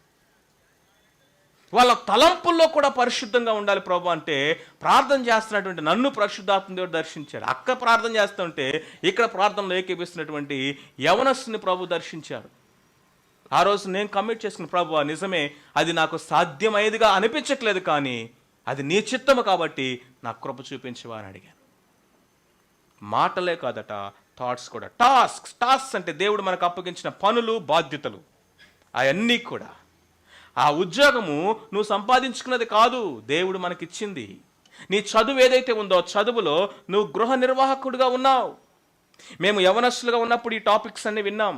వాళ్ళ తలంపుల్లో కూడా పరిశుద్ధంగా ఉండాలి ప్రభు అంటే ప్రార్థన చేస్తున్నటువంటి నన్ను పరిశుద్ధాత్మ దేవుడు దర్శించాడు. అక్క ప్రార్థన చేస్తుంటే ఇక్కడ ప్రార్థనలో ఏకీపిస్తున్నటువంటి యవనస్తుని ప్రభు దర్శించాడు. ఆ రోజు నేను కమిట్ చేసుకున్న ప్రభు నిజమే, అది నాకు సాధ్యమయ్యేదిగా అనిపించట్లేదు, కానీ అది నీ చిత్తము కాబట్టి నాకు కృప చూపించవా అని అడిగాను. మాటలే కాదట, థాట్స్ కూడా. టాస్క్ అంటే దేవుడు మనకు అప్పగించిన పనులు, బాధ్యతలు, అవన్నీ కూడా. ఆ ఉద్యోగము నువ్వు సంపాదించుకున్నది కాదు, దేవుడు మనకిచ్చింది. నీ చదువు ఏదైతే ఉందో చదువులో నువ్వు గృహ నిర్వాహకుడిగా ఉన్నావు. మేము యవనస్తులుగా ఉన్నప్పుడు ఈ టాపిక్స్ అన్ని విన్నాం.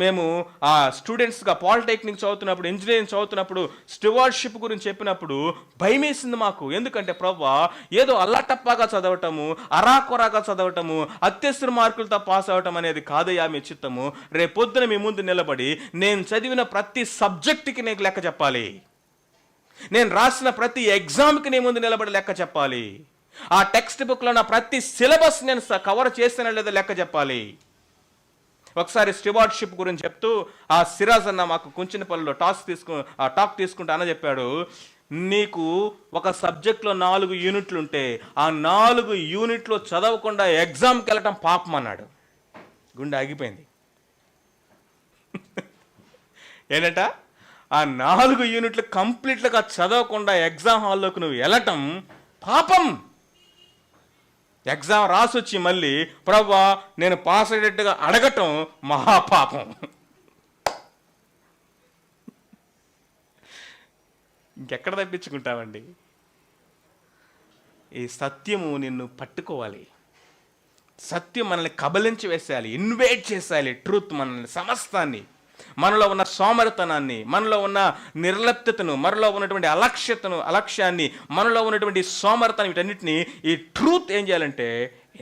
మేము ఆ స్టూడెంట్స్గా పాలిటెక్నిక్ చదువుతున్నప్పుడు, ఇంజనీరింగ్ చదువుతున్నప్పుడు స్టివార్డ్షిప్ గురించి చెప్పినప్పుడు భయం వేసింది మాకు. ఎందుకంటే ప్రభువా ఏదో అల్లాటప్పాగా చదవటము, అరాకొరాగా చదవటము, అత్యవసర మార్కులతో పాస్ అవ్వటం అనేది కాదయ్యా మీ చిత్తము. రేపొద్దున మీ ముందు నిలబడి నేను చదివిన ప్రతి సబ్జెక్టుకి నీకు లెక్క చెప్పాలి, నేను రాసిన ప్రతి ఎగ్జామ్కి నీ ముందు నిలబడి లెక్క చెప్పాలి, ఆ టెక్స్ట్ బుక్లో నా ప్రతి సిలబస్ నేను కవర్ చేసినా లేదా లెక్క చెప్పాలి. ఒకసారి స్టివార్డ్షిప్ గురించి చెప్తూ ఆ సిరాజ్ అన్న మాకు కుంచినపల్లిలో టాక్ తీసుకుంటా అన్న చెప్పాడు, నీకు ఒక సబ్జెక్ట్లో 4 యూనిట్లు ఉంటే ఆ 4 యూనిట్లు చదవకుండా ఎగ్జామ్కి వెళ్ళటం పాపం అన్నాడు. గుండె ఆగిపోయింది. ఏంటంట, ఆ 4 యూనిట్లు కంప్లీట్గా చదవకుండా ఎగ్జామ్ హాల్లోకి నువ్వు వెళ్ళటం పాపం. ఎగ్జామ్ రాసొచ్చి మళ్ళీ ప్రభువా నేను పాస్ అయ్యేటట్టుగా అడగటం మహాపాపం. ఇంకెక్కడ తప్పించుకుంటామండి? ఈ సత్యము నిన్ను పట్టుకోవాలి. సత్యం మనల్ని కబలించి వేసేయాలి, ఇన్వైట్ చేసేయాలి. ట్రూత్ మనల్ని, సమస్తాన్ని, మనలో ఉన్న సోమరితనాన్ని, మనలో ఉన్న నిర్లిప్తతను, మనలో ఉన్నటువంటి అలక్ష్యాన్ని, మనలో ఉన్నటువంటి సోమరితనం, వీటన్నిటిని ఈ ట్రూత్ ఏం చేయాలంటే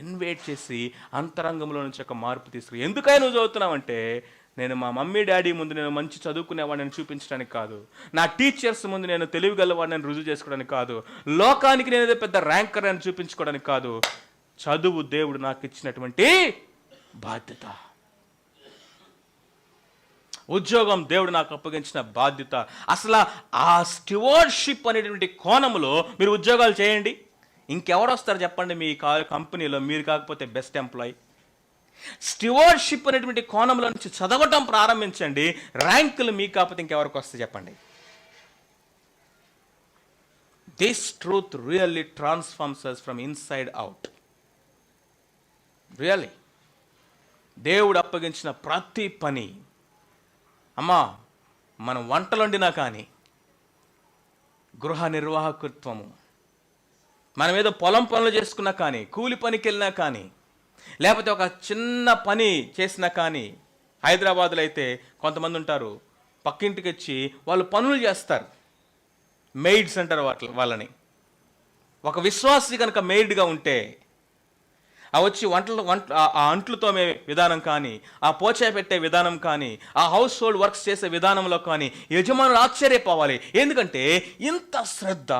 ఇన్వైట్ చేసి అంతరంగంలో నుంచి ఒక మార్పు తీసుకుని. ఎందుకై నువ్వు చదువుతున్నావంటే నేను మా మమ్మీ డాడీ ముందు నేను మంచి చదువుకునేవాడిని చూపించడానికి కాదు, నా టీచర్స్ ముందు నేను తెలివిగలవాడిని రుజువు చేసుకోవడానికి కాదు, లోకానికి నేను ఏదో పెద్ద ర్యాంకర్ అని చూపించుకోవడానికి కాదు. చదువు దేవుడు నాకు ఇచ్చినటువంటి బాధ్యత. ఉద్యోగం దేవుడు నాకు అప్పగించిన బాధ్యత. అసలు ఆ స్టివార్డ్షిప్ అనేటువంటి కోణంలో మీరు ఉద్యోగాలు చేయండి, ఇంకెవరు వస్తారు చెప్పండి మీ కంపెనీలో మీరు కాకపోతే బెస్ట్ ఎంప్లాయీ? స్టివార్డ్షిప్ అనేటువంటి కోణంలో నుంచి చదవటం ప్రారంభించండి, ర్యాంకులు మీకు కాకపోతే ఇంకెవరికి వస్తాయి చెప్పండి? This truth really transforms us from inside out. Really దేవుడు అప్పగించిన ప్రతి పని, అమ్మా మనం వంటలు వండినా కానీ, గృహ నిర్వాహకత్వము, మనం ఏదో పొలం పనులు చేసుకున్నా కానీ, కూలి పనికి వెళ్ళినా కానీ, లేకపోతే ఒక చిన్న పని చేసినా కానీ, హైదరాబాద్లో అయితే కొంతమంది ఉంటారు పక్కింటికి వచ్చి వాళ్ళు పనులు చేస్తారు, మెయిడ్స్ అంటారు వాళ్ళని. ఒక విశ్వాసి కనుక మెయిడ్గా ఉంటే ఆ వచ్చి ఆ అంట్లు తోమే విధానం కానీ, ఆ పోచా పెట్టే విధానం కానీ, ఆ హౌస్ హోల్డ్ వర్క్స్ చేసే విధానంలో కానీ యజమానులు ఆశ్చర్యపోవాలి. ఎందుకంటే ఇంత శ్రద్ధ,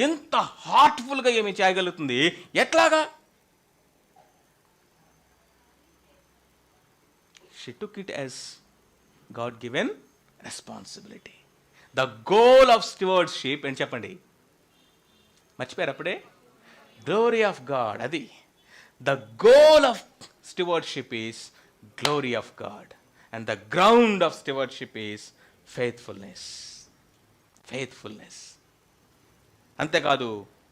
ఇంత హార్ట్ఫుల్గా ఏమి చేయగలుగుతుంది, ఎట్లాగా? She took it as God given responsibility. The goal of stewardship అని చెప్పండి, మర్చిపోయారు అప్పుడే? Glory of God. అది the goal of stewardship is glory of God, and the ground of stewardship is faithfulness. అంతేకాదు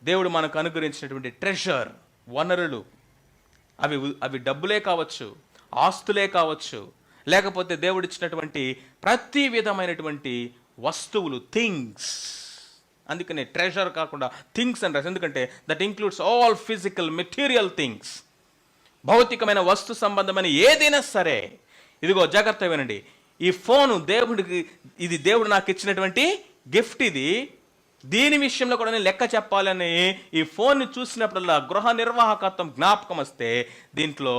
దేవుడు మనకు అనుగ్రహించినటువంటి ట్రెషర్, వనరులు, అవి డబ్బులే కావచ్చు, ఆస్తులే కావచ్చు, లేకపోతే దేవుడిచ్చినటువంటి ప్రతి విధమైనటువంటి వస్తువులు, థింగ్స్. అందుకనే ట్రెజర్ కాకుండా థింగ్స్ అని రాసి, ఎందుకంటే that includes all physical material things. భౌతికమైన వస్తు సంబంధమైన ఏదైనా సరే. ఇదిగో జాగ్రత్త వినండి, ఈ ఫోను ఇది దేవుడు నాకు ఇచ్చినటువంటి గిఫ్ట్. దీని విషయంలో కూడా నేను లెక్క చెప్పాలని ఈ ఫోన్ని చూసినప్పుడల్లా గృహ నిర్వాహకత్వం జ్ఞాపకం వస్తే, దీంట్లో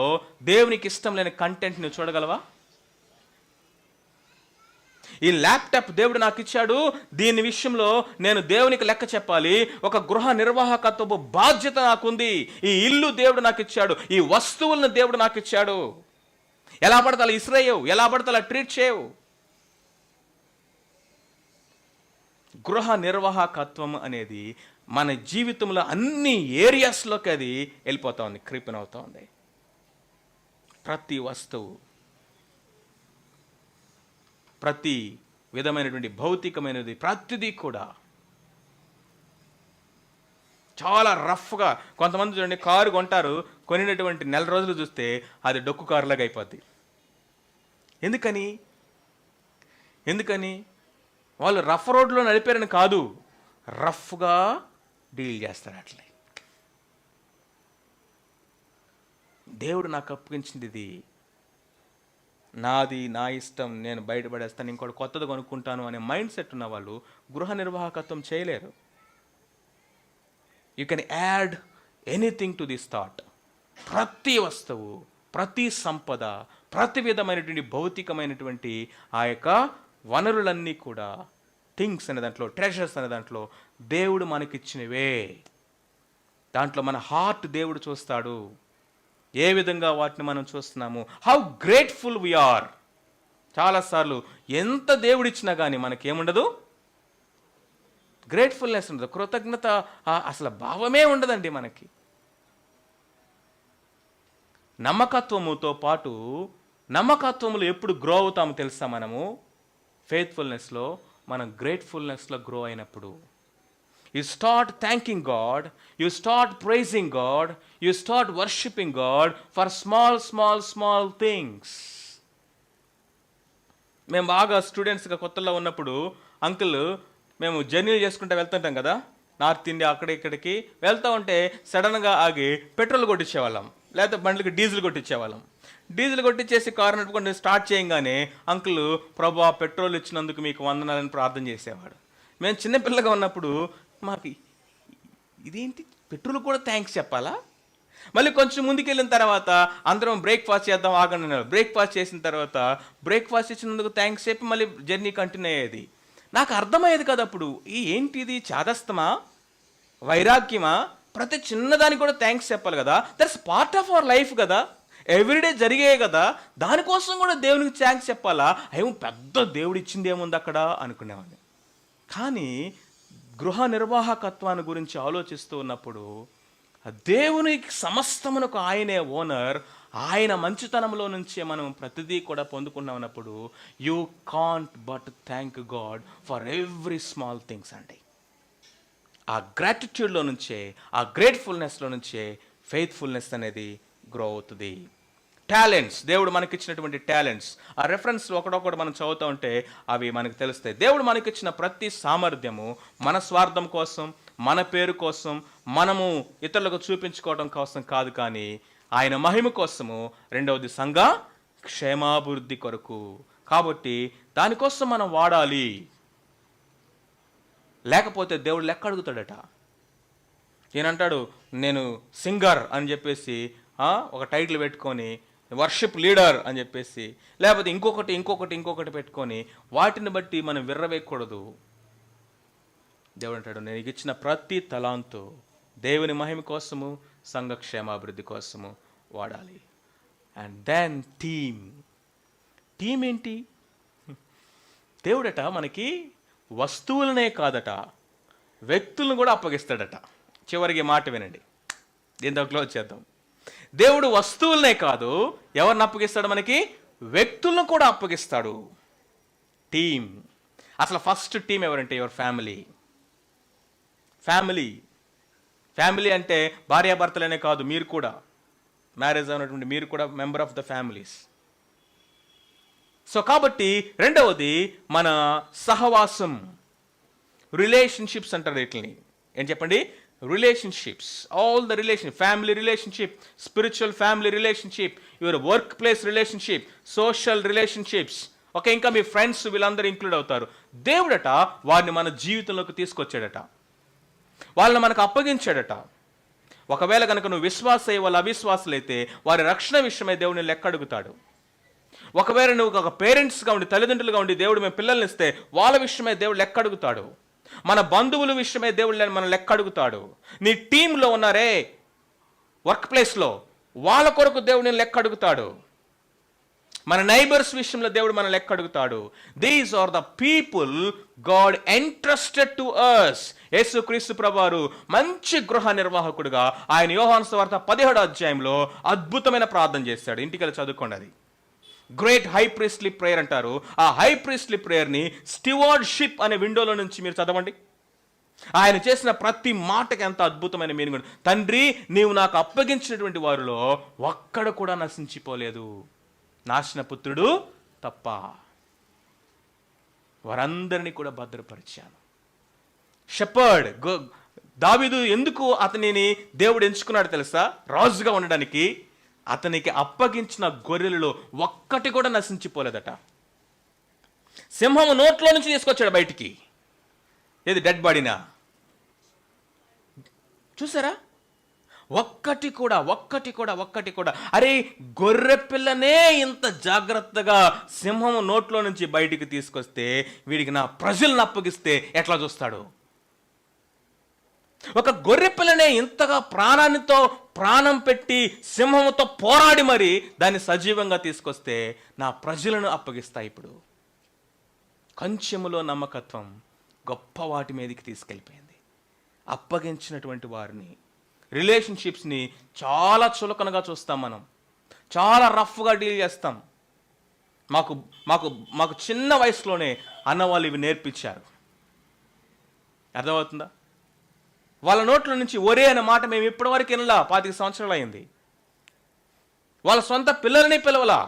దేవునికి ఇష్టం లేని కంటెంట్ని చూడగలవా? ఈ ల్యాప్టాప్ దేవుడు నాకు ఇచ్చాడు, దీని విషయంలో నేను దేవునికి లెక్క చెప్పాలి, ఒక గృహ నిర్వాహకత్వపు బాధ్యత నాకుంది. ఈ ఇల్లు దేవుడు నాకు ఇచ్చాడు, ఈ వస్తువులను దేవుడు నాకు ఇచ్చాడు. ఎలా పడితే అలా ఇస్రేయవు, ఎలా పడితే అలా ట్రీట్ చేయవు. గృహ నిర్వాహకత్వం అనేది మన జీవితంలో అన్ని ఏరియాస్లోకి అది వెళ్ళిపోతా ఉంది, క్రీపన్ అవుతా ఉంది. ప్రతి వస్తువు, ప్రతి విధమైనటువంటి భౌతికమైనది, ప్రతిదీ కూడా చాలా రఫ్గా. కొంతమంది చూడండి, కారు కొంటారు, కొనినటువంటి నెల రోజులు చూస్తే అది డొక్కు కారులాగా అయిపోద్ది. ఎందుకని? వాళ్ళు రఫ్ రోడ్లో నడిపారని కాదు, రఫ్గా డీల్ చేస్తారు. అట్లే దేవుడు నాకు అప్పగించింది, ఇది నాది, నా ఇష్టం, నేను బయటపడేస్తాను, ఇంకోటి కొత్తది కొనుక్కుంటాను అనే మైండ్ సెట్ ఉన్న వాళ్ళు గృహ నిర్వాహకత్వం చేయలేరు. You can add anything to this thought. ప్రతి వస్తువు, ప్రతి సంపద, ప్రతి విధమైనటువంటి భౌతికమైనటువంటి ఆ యొక్క వనరులన్నీ కూడా, థింగ్స్ అనే దాంట్లో, ట్రెషర్స్ అనే దాంట్లో దేవుడు మనకిచ్చినవే. దాంట్లో మన హార్ట్ దేవుడు చూస్తాడు, ఏ విధంగా వాటిని మనం చూస్తున్నాము. How grateful we are. చాలాసార్లు ఎంత దేవుడిచ్చినా కానీ మనకేముండదు, గ్రేట్ఫుల్నెస్ ఉండదు, కృతజ్ఞత అసలు భావమే ఉండదండి మనకి. నమ్మకత్వముతో పాటు, నమ్మకత్వములు ఎప్పుడు గ్రో అవుతామో తెలుసా? మనము ఫెయిత్ఫుల్నెస్లో, మనం గ్రేట్ఫుల్నెస్లో గ్రో అయినప్పుడు. You start thanking God, you start praising God, you start worshiping God for small things. మేము బాగా స్టూడెంట్స్గా కొత్తలో ఉన్నప్పుడు, అంకుల్ మేము జర్నీలు చేసుకుంటూ వెళ్తుంటాం కదా, నార్త్ ఇండియా ఇక్కడికి వెళ్తూ ఉంటే సడన్గా ఆగి పెట్రోల్ కొట్టించేవాళ్ళం, లేకపోతే బండ్లకి డీజిల్ కొట్టించేవాళ్ళం. డీజిల్ కొట్టించేసి కారు నడుపుకుంటే స్టార్ట్ చేయగానే అంకుల్, ప్రభా పెట్రోల్ ఇచ్చినందుకు మీకు వందనాలని ప్రార్థన చేసేవాడు. మేము చిన్నపిల్లగా ఉన్నప్పుడు మాకు ఇదేంటి, పెట్రోల్ కూడా థ్యాంక్స్ చెప్పాలా? మళ్ళీ కొంచెం ముందుకెళ్ళిన తర్వాత అందరం బ్రేక్ఫాస్ట్ చేద్దాం ఆగండి అన్నారు. బ్రేక్ఫాస్ట్ చేసిన తర్వాత బ్రేక్ఫాస్ట్ ఇచ్చినందుకు థ్యాంక్స్ చెప్పి మళ్ళీ జర్నీ కంటిన్యూ అయ్యేది. నాకు అర్థమయ్యేది కదా అప్పుడు, ఏంటిది చాదస్తమా, వైరాగ్యమా, ప్రతి చిన్నదానికి కూడా థ్యాంక్స్ చెప్పాలి కదా. That's part of our life కదా, ఎవ్రీడే జరిగాయి కదా, దానికోసం కూడా దేవునికి థ్యాంక్స్ చెప్పాలా? ఏమో పెద్ద దేవుడు ఇచ్చింది ఏముంది అక్కడ అనుకునేవాడిని. కానీ గృహ నిర్వాహకత్వాన్ని గురించి ఆలోచిస్తూ ఉన్నప్పుడు దేవునికి సమస్తమునకు ఆయనే ఓనర్, ఆయన మంచితనంలో నుంచే మనం ప్రతిదీ కూడా పొందుకున్నామన్నప్పుడు you can't but thank God for every small things అండి. ఆ గ్రాటిట్యూడ్లో నుంచే, ఆ గ్రేట్ఫుల్నెస్లో నుంచే ఫెయిత్ఫుల్నెస్ అనేది గ్రో అవుతుంది. టాలెంట్స్, దేవుడు మనకిచ్చినటువంటి టాలెంట్స్, ఆ రెఫరెన్స్ ఒకడొకటి మనం చదువుతూ ఉంటే అవి మనకు తెలుస్తాయి. దేవుడు మనకిచ్చిన ప్రతి సామర్థ్యము మన స్వార్థం కోసం, మన పేరు కోసం, మనము ఇతరులకు చూపించుకోవడం కోసం కాదు, కానీ ఆయన మహిమ కోసము, రెండవది సంఘ క్షేమాభివృద్ధి కొరకు. కాబట్టి దానికోసం మనం వాడాలి. లేకపోతే దేవుడు లెక్క అడుగుతాడట. ఈయనంటాడు నేను సింగర్ అని చెప్పేసి ఒక టైటిల్ పెట్టుకొని, వర్షిప్ లీడర్ అని చెప్పేసి, లేకపోతే ఇంకొకటి పెట్టుకొని వాటిని బట్టి మనం విర్రవేయకూడదు. దేవుడు అంటాడు నేను ఇచ్చిన ప్రతి తలాంతు దేవుని మహిమ కోసము, సంఘ క్షేమాభివృద్ధి కోసము వాడాలి. అండ్ దెన్ టీమ్ ఏంటి? దేవుడట మనకి వస్తువులనే కాదట, వ్యక్తులను కూడా అప్పగిస్తాడట. చివరికి మాట వినండి, దీంతో క్లోజ్ చేద్దాం. దేవుడు వస్తువులనే కాదు, ఎవరిని అప్పగిస్తాడు? మనకి వ్యక్తులను కూడా అప్పగిస్తాడు. టీమ్. అసలు ఫస్ట్ టీం ఎవరంటే యువర్ ఫ్యామిలీ అంటే భార్యాభర్తలనే కాదు, మీరు కూడా, మ్యారేజ్ అయినటువంటి మీరు కూడా member of the families. So కాబట్టి రెండవది మన సహవాసం, రిలేషన్షిప్స్ అంటారు వీటిని. ఏం చెప్పండి? Relationships, all the relation, family relationship, spiritual family relationship, your work place relationship, social relationships, okay, ఇంకా మీ ఫ్రెండ్స్ వీళ్ళందరూ ఇంక్లూడ్ అవుతారు. దేవుడట వారిని మన జీవితంలోకి తీసుకొచ్చాడట, వాళ్ళని మనకు అప్పగించాడట. ఒకవేళ కనుక నువ్వు విశ్వాస వాళ్ళ అవిశ్వాసులైతే వారి రక్షణ విషయమై దేవుడిని లెక్క అడుగుతాడు. ఒకవేళ నువ్వు ఒక పేరెంట్స్గా ఉండి, తల్లిదండ్రులుగా ఉండి దేవుడు మేము పిల్లల్ని ఇస్తే వాళ్ళ విషయమై దేవుడు లెక్క అడుగుతాడు. మన బంధువుల విషయమై దేవుడు మన లెక్క అడుగుతాడు. నీ టీంలో ఉన్నారే వర్క్ ప్లేస్లో, వాళ్ళ కొరకు దేవుడు నేను లెక్క అడుగుతాడు. మన నైబర్స్ విషయంలో దేవుడు మన లెక్క అడుగుతాడు. These are the people God entrusted to us. యేసుక్రీస్తు ప్రభువారు మంచి గృహ నిర్వాహకుడుగా ఆయన యోహాను సువార్త 17వ అధ్యాయంలో అద్భుతమైన ప్రార్థన చేశాడు. ఇంటికి వెళ్ళి చదువుకోండి. అది గ్రేట్ హై ప్రీస్ట్లీ ప్రేయర్ అంటారు. ఆ హై ప్రీస్ట్లీ ప్రేయర్ని స్టివార్డ్షిప్ అనే విండోలో నుంచి మీరు చదవండి. ఆయన చేసిన ప్రతి మాటకి ఎంత అద్భుతమైన మీనింగ్. తండ్రి, నీవు నాకు అప్పగించినటువంటి వారిలో ఒక్కడు కూడా నశించిపోలేదు, నాశన పుత్రుడు తప్ప, వారందరినీ కూడా భద్రపరిచాను. షెపర్డ్, దావీదు ఎందుకు అతనిని దేవుడు ఎంచుకున్నాడు తెలుసా? రాజుగా ఉండడానికి. అతనికి అప్పగించిన గొర్రెలలో ఒక్కటి కూడా నశించిపోలేదట. సింహము నోట్లో నుంచి తీసుకొచ్చాడు బయటికి. ఏది? డెడ్ బాడీనా? చూసారా? ఒక్కటి కూడా. అరే, గొర్రె పిల్లనే ఇంత జాగ్రత్తగా సింహము నోట్లో నుంచి బయటికి తీసుకొస్తే వీడికి నా ప్రజలను అప్పగిస్తే ఎట్లా చూస్తాడు? ఒక గొర్రె పిల్లనే ఇంతగా ప్రాణం పెట్టి సింహముతో పోరాడి మరి దాన్ని సజీవంగా తీసుకొస్తే నా ప్రజలను అప్పగిస్తా. ఇప్పుడు కొంచెములో నమ్మకత్వం గొప్ప వాటి మీదకి తీసుకెళ్ళిపోయింది. అప్పగించినటువంటి వారిని, రిలేషన్షిప్స్ని చాలా చులకనగా చూస్తాం మనం, చాలా రఫ్గా డీల్ చేస్తాం. మాకు చిన్న వయసులోనే అన్నవాళ్ళు ఇవి నేర్పించారు. అర్థమవుతుందా? వాళ్ళ నోట్ల నుంచి ఒరే అనే మాట మేము ఇప్పటివరకు వినలా. 25 సంవత్సరాలు అయింది. వాళ్ళ సొంత పిల్లల్ని పిలవలా.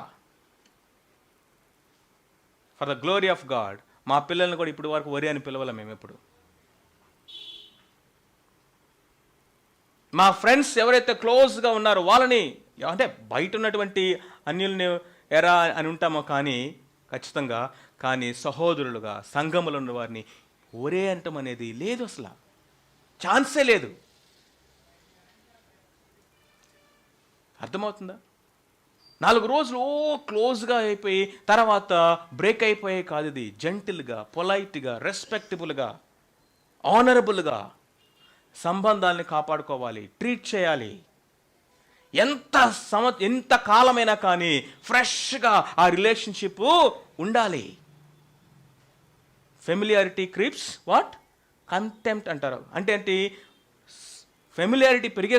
For the glory of God, మా పిల్లల్ని కూడా ఇప్పటి వరకు ఒరే అని పిలవలా మేము ఎప్పుడు. మా ఫ్రెండ్స్ ఎవరైతే క్లోజ్గా ఉన్నారో వాళ్ళని, అంటే బయట ఉన్నటువంటి అన్యుల్ని ఎరా అని ఉంటామో కానీ ఖచ్చితంగా, కానీ సహోదరులుగా సంఘములో ఉన్న వారిని ఒరే అంటం అనేది లేదు, అసలు ఛాన్సే లేదు. అర్థమవుతుందా? 4 రోజులు క్లోజ్గా అయిపోయి తర్వాత బ్రేక్ అయిపోయే కాదు. ఇది జెంటిల్గా, పొలైట్గా, రెస్పెక్టబుల్గా, ఆనరబుల్గా సంబంధాలని కాపాడుకోవాలి, ట్రీట్ చేయాలి. ఎంత కాలమైనా కానీ ఫ్రెష్గా ఆ రిలేషన్షిప్ ఉండాలి. ఫెమిలియారిటీ క్రీప్స్ వాట్ కంటెంప్ట్ అంటారు. అంటే ఏంటి? ఫెమిలియారిటీ పెరిగే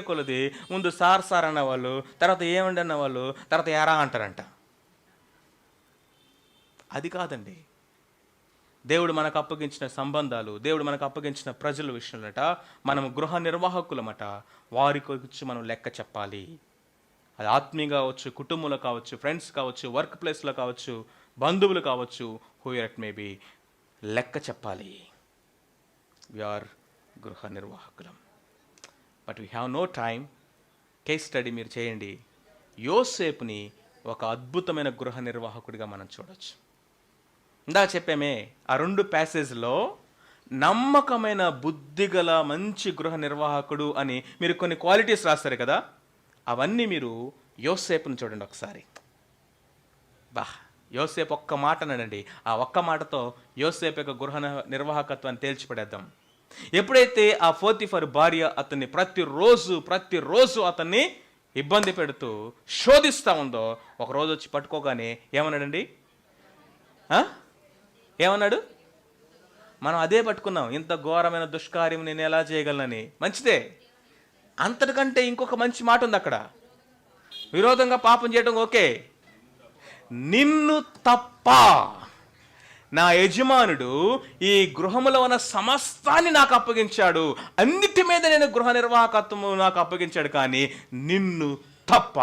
కొలది ముందు సార్ అన్నవాళ్ళు, తర్వాత ఏమండి అన్నవాళ్ళు, తర్వాత ఎరా అంటారంట. అది కాదండి. దేవుడు మనకు అప్పగించిన సంబంధాలు, దేవుడు మనకు అప్పగించిన ప్రజల విషయంలోట మనం గృహ నిర్వాహకులమట. వారి గురించి మనం లెక్క చెప్పాలి. అది ఆత్మీయంగా కావచ్చు, కుటుంబంలో కావచ్చు, ఫ్రెండ్స్ కావచ్చు, వర్క్ ప్లేస్లో కావచ్చు, బంధువులు కావచ్చు, హూ ఇట్ మే బి, లెక్క చెప్పాలి. వి ఆర్ గృహ నిర్వాహకులం. But we have no time. Case study మీరు చేయండి. యోసేపుని ఒక అద్భుతమైన గృహ నిర్వాహకుడిగా మనం చూడవచ్చు. ఇందాక చెప్పామే, ఆ 2 ప్యాసేజ్లో నమ్మకమైన బుద్ధిగల మంచి గృహ నిర్వాహకుడు అని మీరు కొన్ని క్వాలిటీస్ రాస్తారు కదా, అవన్నీ మీరు యోసేపుని చూడండి ఒకసారి. యోసేపు ఒక్క మాట అనండి, ఆ ఒక్క మాటతో యోసేపు యొక్క గృహ నిర్వాహకత్వాన్ని తేల్చిపడేద్దాం. ఎప్పుడైతే ఆ పోతీఫర్ భార్య అతన్ని ప్రతిరోజు అతన్ని ఇబ్బంది పెడుతూ శోధిస్తూ ఉందో, ఒకరోజు వచ్చి పట్టుకోగానే ఏమన్నాడండి? ఏమన్నాడు? మనం అదే పట్టుకున్నాం, ఇంత ఘోరమైన దుష్కార్యం నేను ఎలా చేయగలనని. మంచిదే, అంతటికంటే ఇంకొక మంచి మాట ఉంది అక్కడ. విరోధంగా పాపం చేయడం ఓకే, నిన్ను తప్ప నా యజమానుడు ఈ గృహములో ఉన్న సమస్తాన్ని నాకు అప్పగించాడు, అన్నిటి మీద నేను గృహ నిర్వాహకత్వము నాకు అప్పగించాడు, కానీ నిన్ను తప్ప.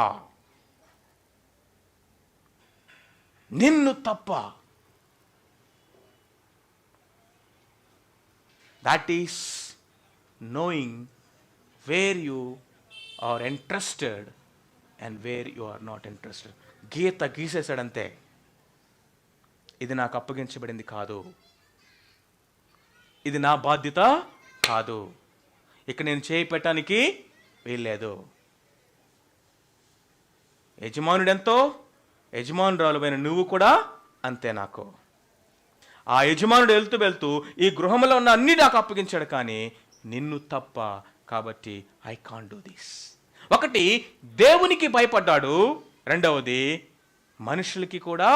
That is knowing where you are interested and where you are not interested. గీత గీసేసాడంతే. ఇది నాకు అప్పగించబడింది కాదు, ఇది నా బాధ్యత కాదు, ఇక నేను చేయి పెట్టడానికి వీల్లేదు. యజమానుడెంతో యజమానురాలువైన నువ్వు కూడా అంతే. నాకు ఆ యజమానుడు వెళ్తూ ఈ గృహంలో ఉన్న అన్ని నాకు అప్పగించాడు, కానీ నిన్ను తప్ప. కాబట్టి ఐ కాంట్ డూ దిస్. ఒకటి, దేవునికి భయపడ్డాడు. రెండవది, మనుషులకి కూడా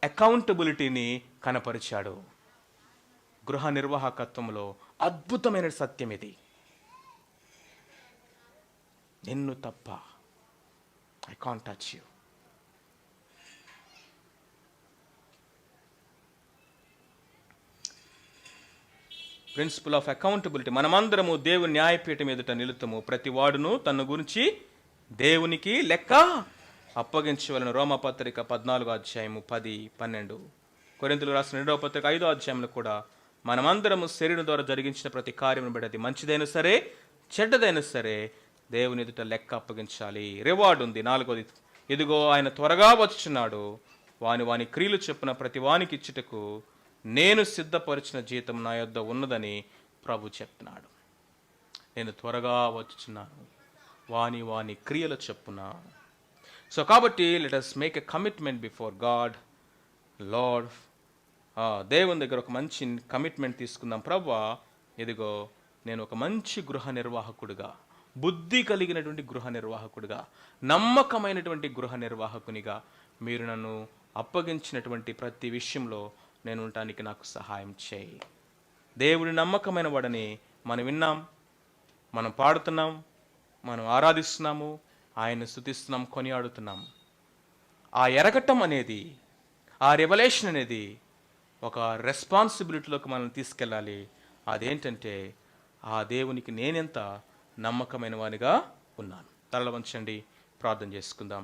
అకౌంటబిలిటీని కనపరిచాడు. గృహ నిర్వాహకత్వంలో అద్భుతమైన సత్యం ఇది. నిన్ను తప్ప I can't touch you. Principle of accountability. మనమందరము దేవుని న్యాయపీఠం ఎదుట నిలుతము, ప్రతి వాడును తన గురించి దేవునికి లెక్క అప్పగించవలను. రోమపత్రిక 14:10-12, కొరింథీయులకు రాసిన 2వ పత్రిక 5వ అధ్యాయంలో కూడా మనమందరము శరీరం ద్వారా జరిగించిన ప్రతి కార్యమును బట్టి, అది మంచిదైనా సరే చెడ్డదైనా సరే, దేవుని ఎదుట లెక్క అప్పగించాలి. రివార్డు ఉంది. 4వది, ఇదిగో ఆయన త్వరగా వచ్చుచున్నాడు, వాని క్రియలు చొప్పున ప్రతి వానికి ఇచ్చుటకు నేను సిద్ధపరిచిన జీతం నా యొద్ద ఉన్నదని ప్రభు చెప్తున్నాడు. నేను త్వరగా వచ్చుచున్నాను, వాని క్రియల చొప్పున. సో కాబట్టి let us make a commitment before God. Lord, దేవుని దగ్గర ఒక మంచి కమిట్మెంట్ తీసుకుందాం. ప్రభువా, ఇదిగో నేను ఒక మంచి గృహ నిర్వాహకుడిగా, బుద్ధి కలిగినటువంటి గృహ నిర్వాహకుడిగా, నమ్మకమైనటువంటి గృహ నిర్వాహకునిగా మీరు నన్ను అప్పగించినటువంటి ప్రతి విషయంలో నేను ఉండటానికి నాకు సహాయం చేయి. దేవుడి నమ్మకమైన వాడని మనం విన్నాం, మనం పాడుతున్నాం, మనం ఆరాధిస్తున్నాము, ఆయన్ని స్తుతిస్తున్నాం, కొనియాడుతున్నాం. ఆ ఎరగటం అనేది, ఆ రెవల్యూషన్ అనేది ఒక రెస్పాన్సిబిలిటీలోకి మనం తీసుకెళ్ళాలి. అదేంటంటే, ఆ దేవునికి నేనెంత నమ్మకమైన వానిగా ఉన్నాను. తలలు వంచండి, ప్రార్థన చేసుకుందాం.